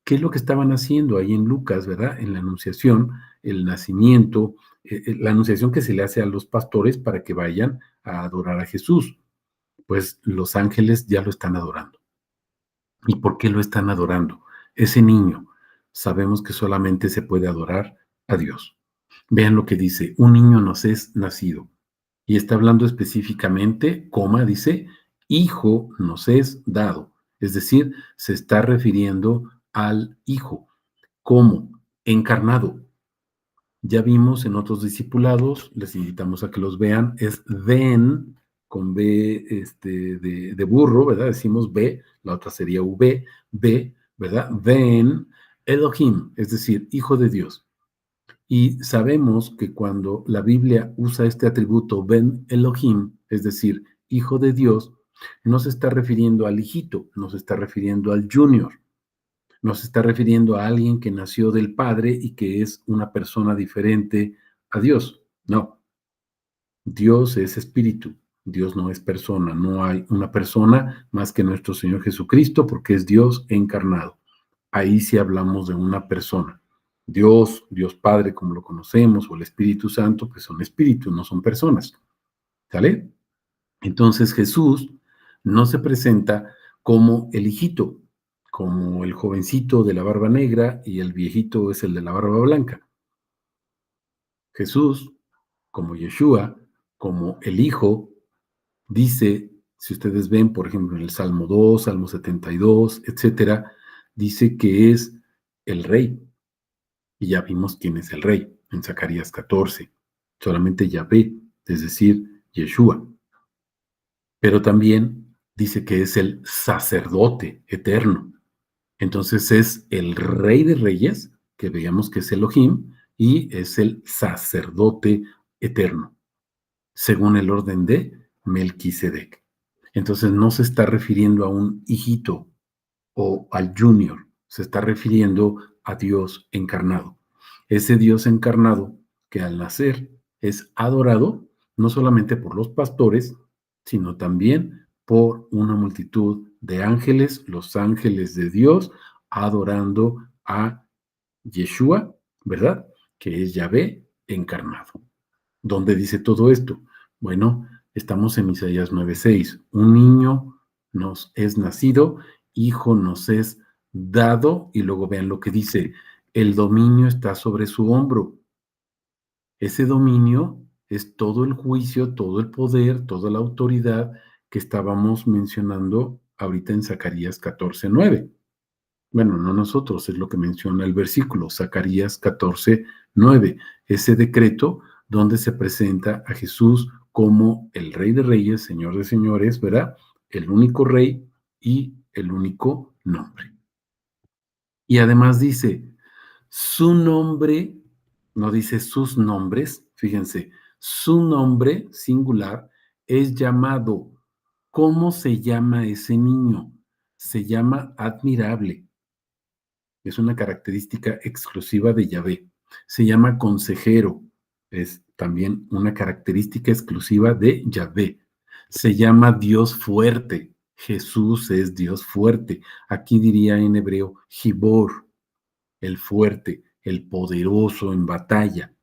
¿Qué es lo que estaban haciendo ahí en Lucas, verdad? En la anunciación, el nacimiento, la anunciación que se le hace a los pastores para que vayan a adorar a Jesús. Pues los ángeles ya lo están adorando. ¿Y por qué lo están adorando? Ese niño, sabemos que solamente se puede adorar a Dios. Vean lo que dice, un niño nos es nacido. Y está hablando específicamente, coma, dice, hijo nos es dado. Es decir, se está refiriendo al hijo. ¿Cómo? Encarnado. Ya vimos en otros discipulados, les invitamos a que los vean, es ven, con B de burro, ¿verdad? Decimos B, la otra sería V, B, ¿verdad? Ven Elohim, es decir, hijo de Dios. Y sabemos que cuando la Biblia usa este atributo Ben Elohim, es decir, hijo de Dios, no se está refiriendo al hijito, no se está refiriendo al junior, no se está refiriendo a alguien que nació del Padre y que es una persona diferente a Dios. No, Dios es espíritu, Dios no es persona, no hay una persona más que nuestro Señor Jesucristo porque es Dios encarnado. Ahí sí hablamos de una persona. Dios, Dios Padre, como lo conocemos, o el Espíritu Santo, pues son espíritus, no son personas. ¿Sale? Entonces Jesús no se presenta como el hijito, como el jovencito de la barba negra y el viejito es el de la barba blanca. Jesús, como Yeshua, como el Hijo, dice, si ustedes ven, por ejemplo, en el Salmo 2, Salmo 72, etcétera, dice que es el Rey. Y ya vimos quién es el Rey en Zacarías 14. Solamente Yahvé, es decir, Yeshua. Pero también dice que es el sacerdote eterno. Entonces es el Rey de Reyes, que veamos que es Elohim, y es el sacerdote eterno, según el orden de Melquisedec. Entonces no se está refiriendo a un hijito o al junior, se está refiriendo a Dios encarnado. Ese Dios encarnado que al nacer es adorado no solamente por los pastores, sino también por una multitud de ángeles, los ángeles de Dios, adorando a Yeshua, ¿verdad? Que es Yahvé encarnado. ¿Dónde dice todo esto? Bueno, estamos en Isaías 9:6. Un niño nos es nacido, hijo nos es dado, y luego vean lo que dice, el dominio está sobre su hombro. Ese dominio es todo el juicio, todo el poder, toda la autoridad que estábamos mencionando ahorita en Zacarías 14:9. Bueno, no nosotros, es lo que menciona el versículo, Zacarías 14:9, ese decreto donde se presenta a Jesús como el Rey de Reyes, Señor de Señores, ¿verdad? El único Rey y el único nombre. Y además dice, su nombre, no dice sus nombres, fíjense, su nombre singular es llamado. ¿Cómo se llama ese niño? Se llama admirable. Es una característica exclusiva de Yahvé. Se llama consejero. Es también una característica exclusiva de Yahvé. Se llama Dios fuerte. Jesús es Dios fuerte. Aquí diría en hebreo, Gibor, el fuerte, el poderoso en batalla.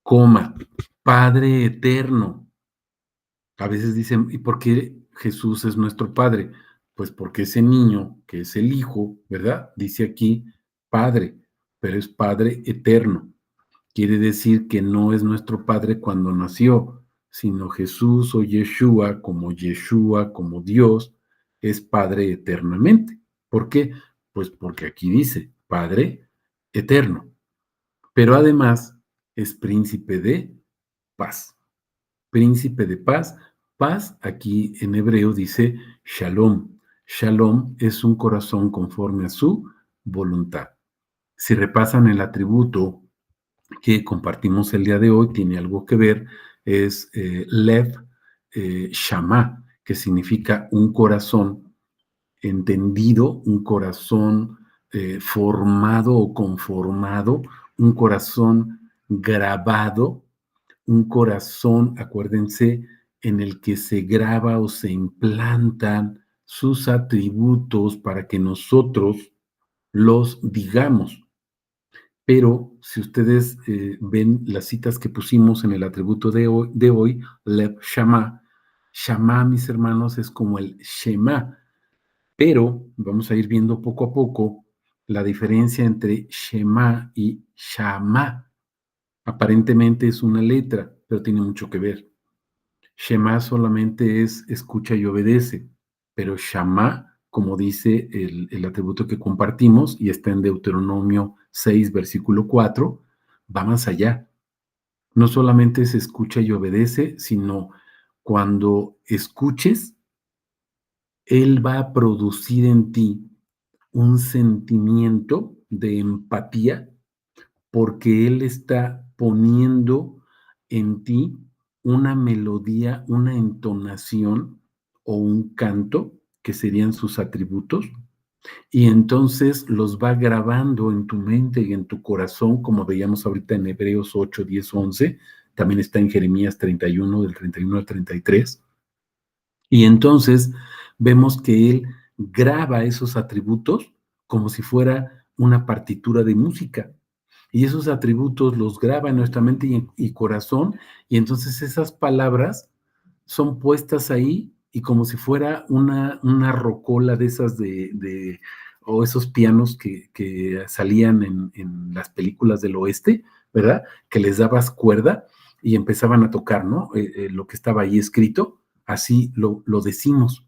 Coma, Padre eterno. A veces dicen, ¿y por qué Jesús es nuestro Padre? Pues porque ese niño, que es el Hijo, ¿verdad? Dice aquí Padre, pero es Padre eterno. Quiere decir que no es nuestro Padre cuando nació, sino Jesús o Yeshua, como Dios, es Padre eternamente. ¿Por qué? Pues porque aquí dice Padre eterno, pero además es príncipe de paz. Príncipe de paz. Paz aquí en hebreo dice shalom. Shalom es un corazón conforme a su voluntad. Si repasan el atributo que compartimos el día de hoy, tiene algo que ver, es Lev Shama, que significa un corazón entendido, un corazón formado o conformado, un corazón grabado, un corazón, acuérdense, en el que se graba o se implantan sus atributos para que nosotros los digamos. Pero si ustedes ven las citas que pusimos en el atributo de hoy Lev Shama, Shama, mis hermanos, es como el Shema, pero vamos a ir viendo poco a poco la diferencia entre Shema y Shama. Aparentemente es una letra, pero tiene mucho que ver. Shema solamente es escucha y obedece, pero Shama, como dice el atributo que compartimos y está en Deuteronomio 6, versículo 4, va más allá. No solamente se escucha y obedece, sino cuando escuches, Él va a producir en ti un sentimiento de empatía porque Él está poniendo en ti una melodía, una entonación o un canto, que serían sus atributos, y entonces los va grabando en tu mente y en tu corazón, como veíamos ahorita en Hebreos 8, 10, 11, también está en Jeremías 31, del 31 al 33, y entonces vemos que Él graba esos atributos como si fuera una partitura de música y esos atributos los graba en nuestra mente y corazón, y entonces esas palabras son puestas ahí y como si fuera una rocola de esas o esos pianos que salían en las películas del oeste, ¿verdad? Que les dabas cuerda y empezaban a tocar, ¿no? Lo que estaba ahí escrito, así lo decimos.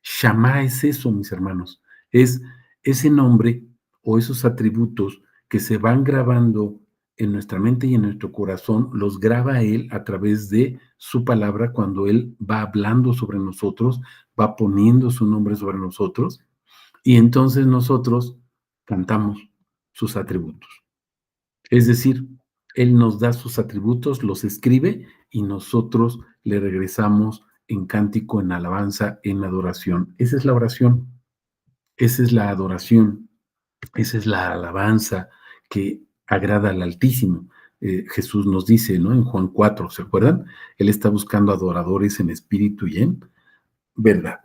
Shama es eso, mis hermanos, es ese nombre o esos atributos que se van grabando en nuestra mente y en nuestro corazón, los graba Él a través de su palabra cuando Él va hablando sobre nosotros, va poniendo su nombre sobre nosotros, y entonces nosotros cantamos sus atributos. Es decir, Él nos da sus atributos, los escribe y nosotros le regresamos en cántico, en alabanza, en adoración. Esa es la oración, esa es la adoración, esa es la alabanza que agrada al Altísimo. Jesús nos dice, ¿no? En Juan 4, ¿se acuerdan? Él está buscando adoradores en espíritu y en verdad.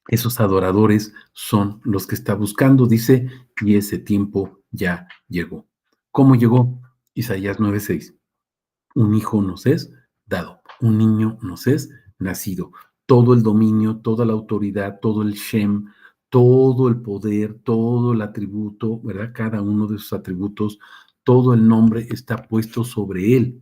Esos adoradores son los que está buscando, dice, y ese tiempo ya llegó. ¿Cómo llegó? Isaías 9:6. Un hijo nos es dado, un niño nos es nacido. Todo el dominio, toda la autoridad, todo el Shem, todo el poder, todo el atributo, ¿verdad? Cada uno de sus atributos, todo el nombre está puesto sobre él.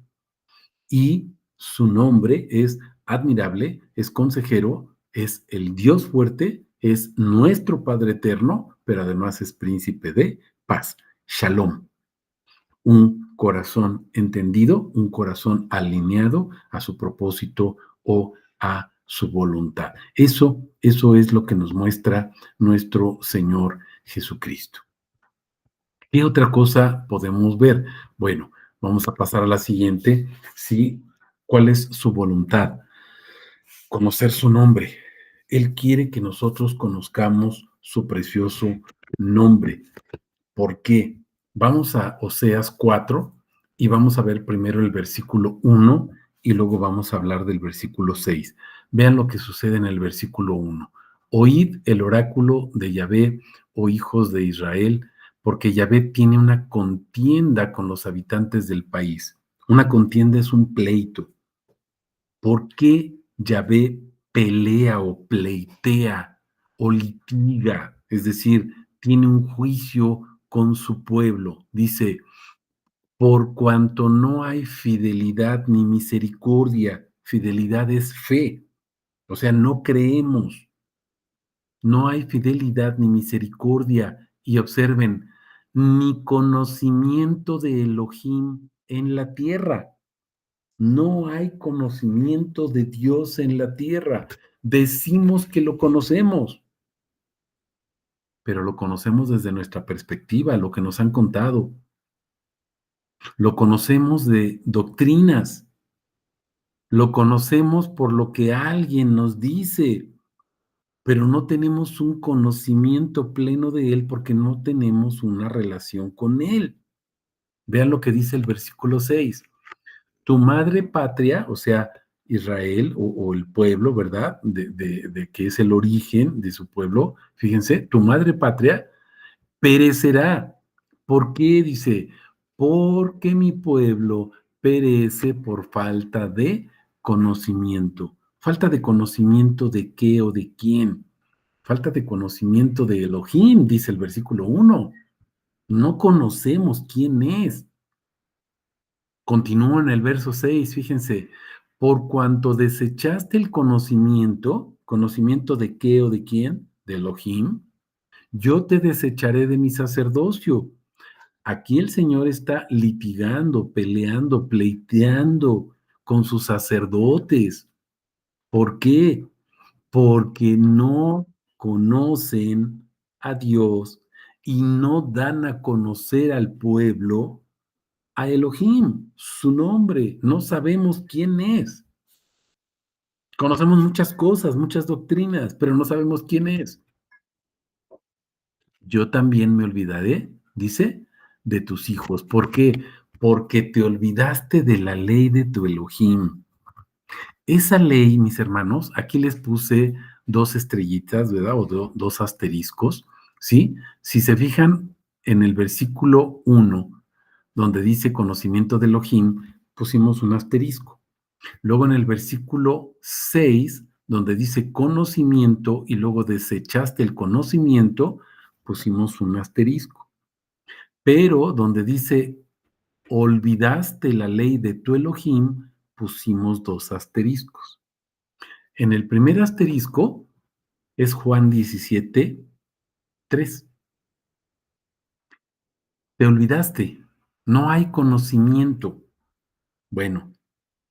Y su nombre es admirable, es consejero, es el Dios fuerte, es nuestro Padre eterno, pero además es príncipe de paz. Shalom, un corazón entendido, un corazón alineado a su propósito o a su voluntad. Eso es lo que nos muestra nuestro Señor Jesucristo. ¿Qué otra cosa podemos ver? Bueno, vamos a pasar a la siguiente. Sí, ¿cuál es su voluntad? Conocer su nombre. Él quiere que nosotros conozcamos su precioso nombre. ¿Por qué? Vamos a Oseas 4 y vamos a ver primero el versículo 1 y luego vamos a hablar del versículo 6. Vean lo que sucede en el versículo 1. Oíd el oráculo de Yahvé, oh hijos de Israel, porque Yahvé tiene una contienda con los habitantes del país. Una contienda es un pleito. ¿Por qué Yahvé pelea o pleitea o litiga? Es decir, tiene un juicio con su pueblo. Dice, por cuanto no hay fidelidad ni misericordia, fidelidad es fe, o sea, no creemos, no hay fidelidad ni misericordia. Y observen, ni conocimiento de Elohim en la tierra. No hay conocimiento de Dios en la tierra. Decimos que lo conocemos, pero lo conocemos desde nuestra perspectiva, lo que nos han contado. Lo conocemos de doctrinas, lo conocemos por lo que alguien nos dice, pero no tenemos un conocimiento pleno de Él porque no tenemos una relación con Él. Vean lo que dice el versículo 6. Tu madre patria, o sea, Israel o el pueblo, ¿verdad? De que es el origen de su pueblo. Fíjense, tu madre patria perecerá. ¿Por qué? Dice, porque mi pueblo perece por falta de conocimiento. ¿Falta de conocimiento de qué o de quién? Falta de conocimiento de Elohim, dice el versículo 1. No conocemos quién es. Continúa en el verso 6, fíjense, por cuanto desechaste el conocimiento, ¿conocimiento de qué o de quién? De Elohim, yo te desecharé de mi sacerdocio. Aquí el Señor está litigando, peleando, pleiteando con sus sacerdotes. ¿Por qué? Porque no conocen a Dios y no dan a conocer al pueblo a Elohim, su nombre. No sabemos quién es. Conocemos muchas cosas, muchas doctrinas, pero no sabemos quién es. Yo también me olvidaré, dice, de tus hijos. ¿Por qué? Porque te olvidaste de la ley de tu Elohim. Esa ley, mis hermanos, aquí les puse dos estrellitas, ¿verdad? O dos asteriscos, ¿sí? Si se fijan en el versículo 1, donde dice conocimiento de Elohim, pusimos un asterisco. Luego en el versículo 6, donde dice conocimiento y luego desechaste el conocimiento, pusimos un asterisco. Pero donde dice olvidaste la ley de tu Elohim, pusimos dos asteriscos. En el primer asterisco es Juan 17, 3. Te olvidaste, no hay conocimiento. Bueno,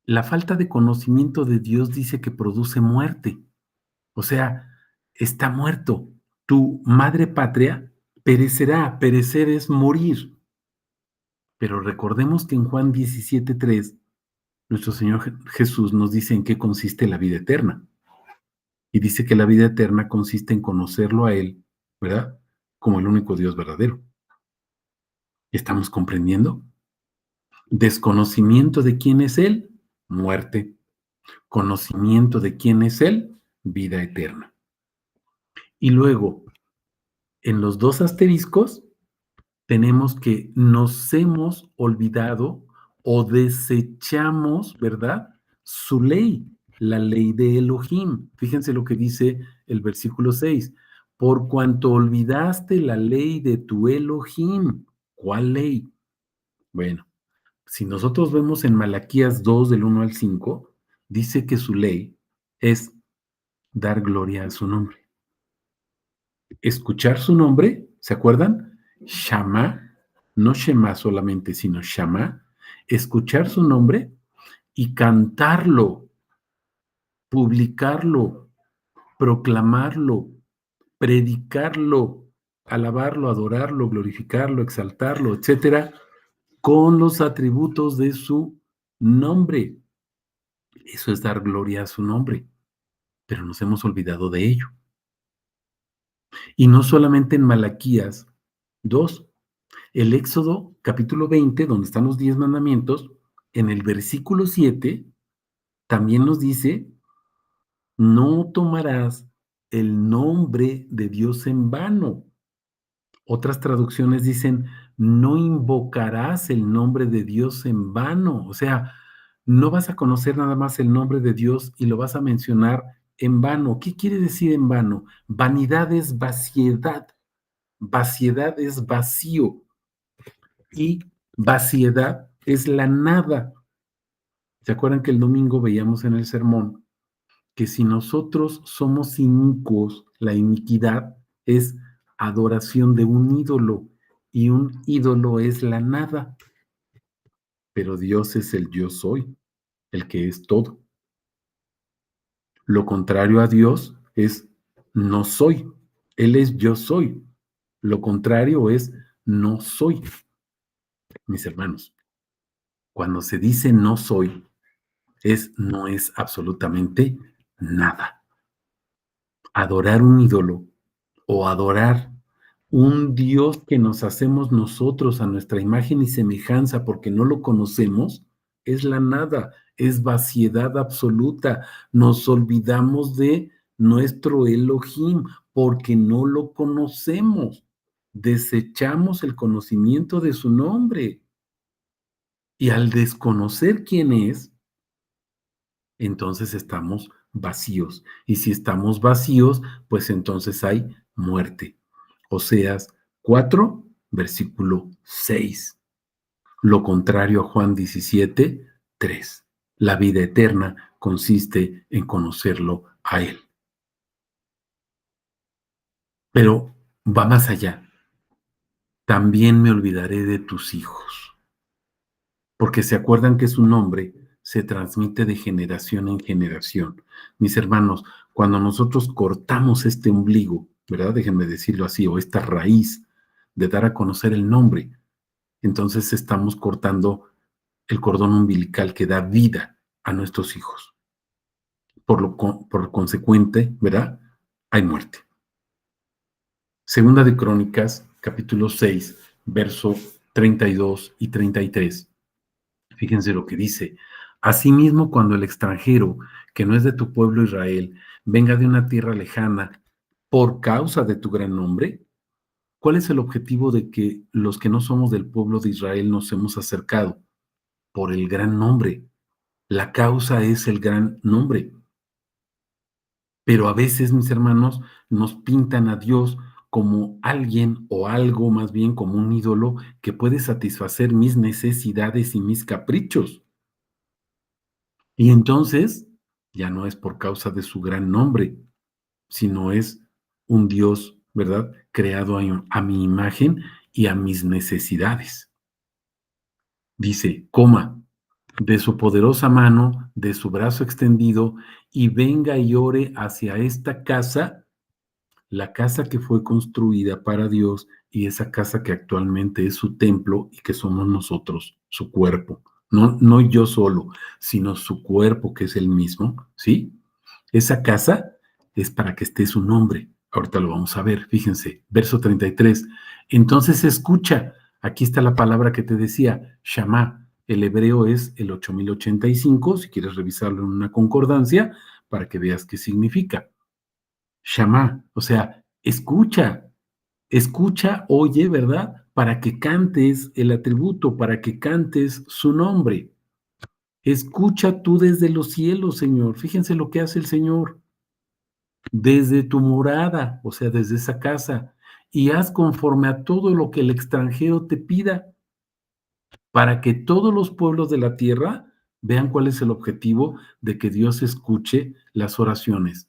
la falta de conocimiento de Dios dice que produce muerte. O sea, está muerto. Tu madre patria perecerá. Perecer es morir. Pero recordemos que en Juan 17:3, nuestro Señor Jesús nos dice en qué consiste la vida eterna. Y dice que la vida eterna consiste en conocerlo a Él, ¿verdad? Como el único Dios verdadero. ¿Estamos comprendiendo? Desconocimiento de quién es Él, muerte. Conocimiento de quién es Él, vida eterna. Y luego, en los dos asteriscos, tenemos que nos hemos olvidado o desechamos, ¿verdad? Su ley, la ley de Elohim. Fíjense lo que dice el versículo 6. Por cuanto olvidaste la ley de tu Elohim. ¿Cuál ley? Bueno, si nosotros vemos en Malaquías 2 del 1 al 5, dice que su ley es dar gloria a su nombre. Escuchar su nombre, ¿se acuerdan? Shama, no Shema solamente, sino Shama, escuchar su nombre y cantarlo, publicarlo, proclamarlo, predicarlo, alabarlo, adorarlo, glorificarlo, exaltarlo, etcétera, con los atributos de su nombre. Eso es dar gloria a su nombre, pero nos hemos olvidado de ello. Y no solamente en Malaquías 2, el Éxodo capítulo 20, donde están los 10 mandamientos, en el versículo 7, también nos dice, no tomarás el nombre de Dios en vano. Otras traducciones dicen, no invocarás el nombre de Dios en vano. O sea, no vas a conocer nada más el nombre de Dios y lo vas a mencionar en vano. ¿Qué quiere decir en vano? Vanidad es vaciedad. Vaciedad es vacío. Y vaciedad es la nada. ¿Se acuerdan que el domingo veíamos en el sermón que si nosotros somos inicuos, la iniquidad es adoración de un ídolo y un ídolo es la nada, pero Dios es el yo soy, el que es todo. Lo contrario a Dios es no soy, Él es yo soy. Lo contrario es no soy, mis hermanos. Cuando se dice no soy, no es absolutamente nada. Adorar un ídolo o adorar un Dios que nos hacemos nosotros a nuestra imagen y semejanza porque no lo conocemos, es la nada, es vaciedad absoluta. Nos olvidamos de nuestro Elohim porque no lo conocemos. Desechamos el conocimiento de su nombre y al desconocer quién es, entonces estamos vacíos. Y si estamos vacíos, pues entonces hay muerte. Oseas 4, versículo 6. Lo contrario a Juan 17, 3. La vida eterna consiste en conocerlo a Él. Pero va más allá. También me olvidaré de tus hijos, porque se acuerdan que su nombre se transmite de generación en generación. Mis hermanos, cuando nosotros cortamos este ombligo, ¿verdad? Déjenme decirlo así, o esta raíz de dar a conocer el nombre, entonces estamos cortando el cordón umbilical que da vida a nuestros hijos. Por consecuente, ¿verdad? Hay muerte. Segunda de Crónicas, capítulo 6, verso 32 y 33. Fíjense lo que dice. Asimismo, cuando el extranjero, que no es de tu pueblo Israel, venga de una tierra lejana por causa de tu gran nombre, ¿cuál es el objetivo de que los que no somos del pueblo de Israel nos hemos acercado? Por el gran nombre. La causa es el gran nombre. Pero a veces, mis hermanos, nos pintan a Dios como alguien o algo más bien como un ídolo que puede satisfacer mis necesidades y mis caprichos. Y entonces ya no es por causa de su gran nombre, sino es un Dios, ¿verdad? Creado a mi imagen y a mis necesidades. Dice, coma, de su poderosa mano, de su brazo extendido, y venga y ore hacia esta casa, la casa que fue construida para Dios y esa casa que actualmente es su templo y que somos nosotros, su cuerpo. No, no yo solo, sino su cuerpo que es el mismo, ¿sí? Esa casa es para que esté su nombre. Ahorita lo vamos a ver, fíjense, verso 33. Entonces escucha, aquí está la palabra que te decía, Shama. El hebreo es el 8085, si quieres revisarlo en una concordancia, para que veas qué significa. Shama, o sea, escucha, escucha, oye, ¿verdad? Para que cantes el atributo, para que cantes su nombre. Escucha tú desde los cielos, Señor. Fíjense lo que hace el Señor. Desde tu morada, o sea, desde esa casa, y haz conforme a todo lo que el extranjero te pida, para que todos los pueblos de la tierra vean cuál es el objetivo de que Dios escuche las oraciones.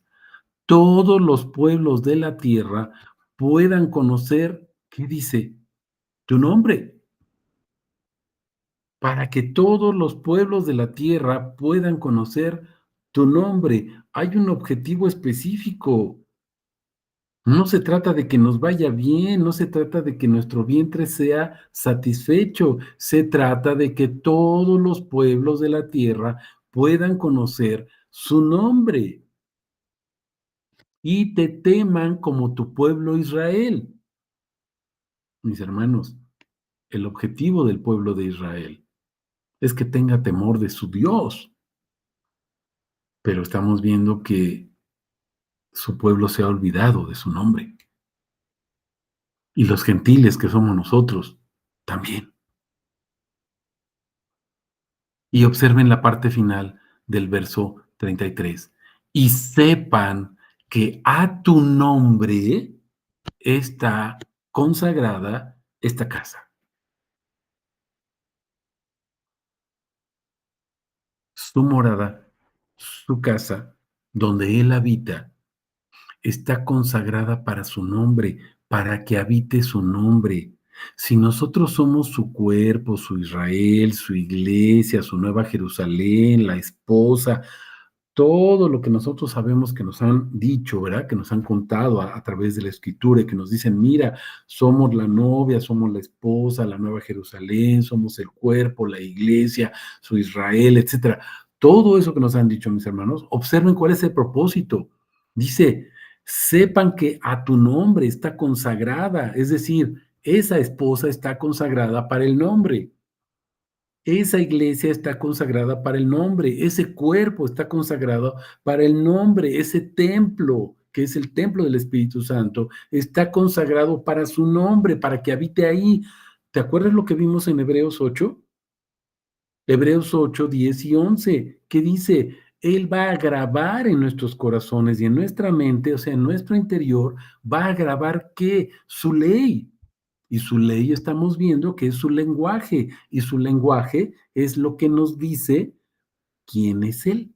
Todos los pueblos de la tierra puedan conocer, ¿qué dice? Tu nombre, para que todos los pueblos de la tierra puedan conocer tu nombre. Hay un objetivo específico. No se trata de que nos vaya bien, no se trata de que nuestro vientre sea satisfecho, se trata de que todos los pueblos de la tierra puedan conocer su nombre y te teman como tu pueblo Israel. Mis hermanos, el objetivo del pueblo de Israel es que tenga temor de su Dios, pero estamos viendo que su pueblo se ha olvidado de su nombre. Y los gentiles que somos nosotros también. Y observen la parte final del verso 33. Y sepan que a tu nombre está consagrada esta casa. Su morada, su casa, donde Él habita, está consagrada para su nombre, para que habite su nombre. Si nosotros somos su cuerpo, su Israel, su iglesia, su nueva Jerusalén, la esposa, todo lo que nosotros sabemos que nos han dicho, ¿verdad? Que nos han contado a través de la escritura y que nos dicen, mira, somos la novia, somos la esposa, la nueva Jerusalén, somos el cuerpo, la iglesia, su Israel, etcétera. Todo eso que nos han dicho mis hermanos, observen cuál es el propósito. Dice, Sepan que a tu nombre está consagrada, es decir, esa esposa está consagrada para el nombre. Esa iglesia está consagrada para el nombre, ese cuerpo está consagrado para el nombre, ese templo, que es el templo del Espíritu Santo, está consagrado para su nombre, para que habite ahí. ¿Te acuerdas lo que vimos en Hebreos 8? Hebreos 8, 10 y 11, que dice, Él va a grabar en nuestros corazones y en nuestra mente, o sea, en nuestro interior, va a grabar ¿qué? Su ley. Y su ley estamos viendo que es su lenguaje, y su lenguaje es lo que nos dice quién es Él.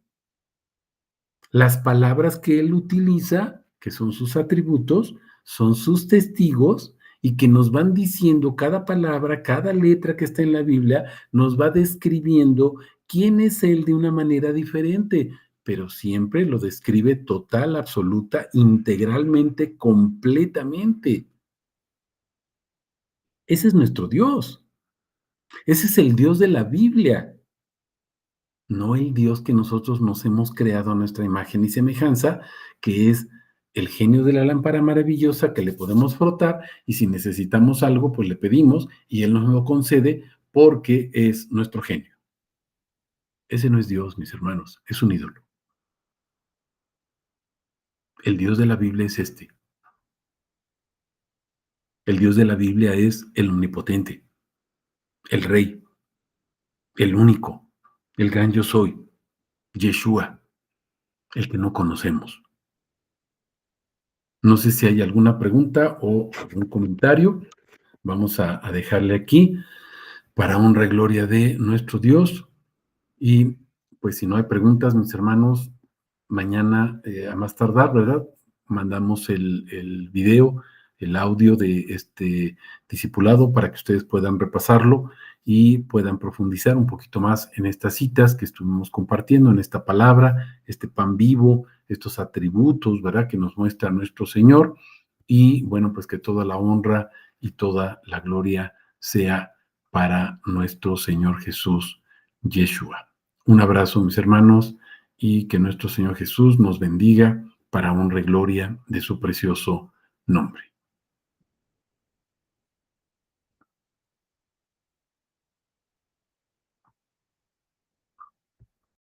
Las palabras que Él utiliza, que son sus atributos, son sus testigos y que nos van diciendo cada palabra, cada letra que está en la Biblia, nos va describiendo quién es Él de una manera diferente, pero siempre lo describe total, absoluta, integralmente, completamente. Ese es nuestro Dios. Ese es el Dios de la Biblia, no el Dios que nosotros nos hemos creado a nuestra imagen y semejanza, que es el genio de la lámpara maravillosa que le podemos frotar y si necesitamos algo, pues le pedimos y Él nos lo concede porque es nuestro genio. Ese no es Dios, mis hermanos, es un ídolo. El Dios de la Biblia es este. El Dios de la Biblia es el omnipotente, el rey, el único, el gran yo soy, Yeshua, el que no conocemos. No sé si hay alguna pregunta o algún comentario. Vamos a dejarle aquí para honra y gloria de nuestro Dios. Y pues si no hay preguntas, mis hermanos, mañana a más tardar, ¿verdad? Mandamos el video, el audio de este discipulado para que ustedes puedan repasarlo y puedan profundizar un poquito más en estas citas que estuvimos compartiendo, en esta palabra, este pan vivo, estos atributos, ¿verdad? Que nos muestra nuestro Señor. Y bueno, pues que toda la honra y toda la gloria sea para nuestro Señor Jesús, Yeshua. Un abrazo, mis hermanos, y que nuestro Señor Jesús nos bendiga para honra y gloria de su precioso nombre.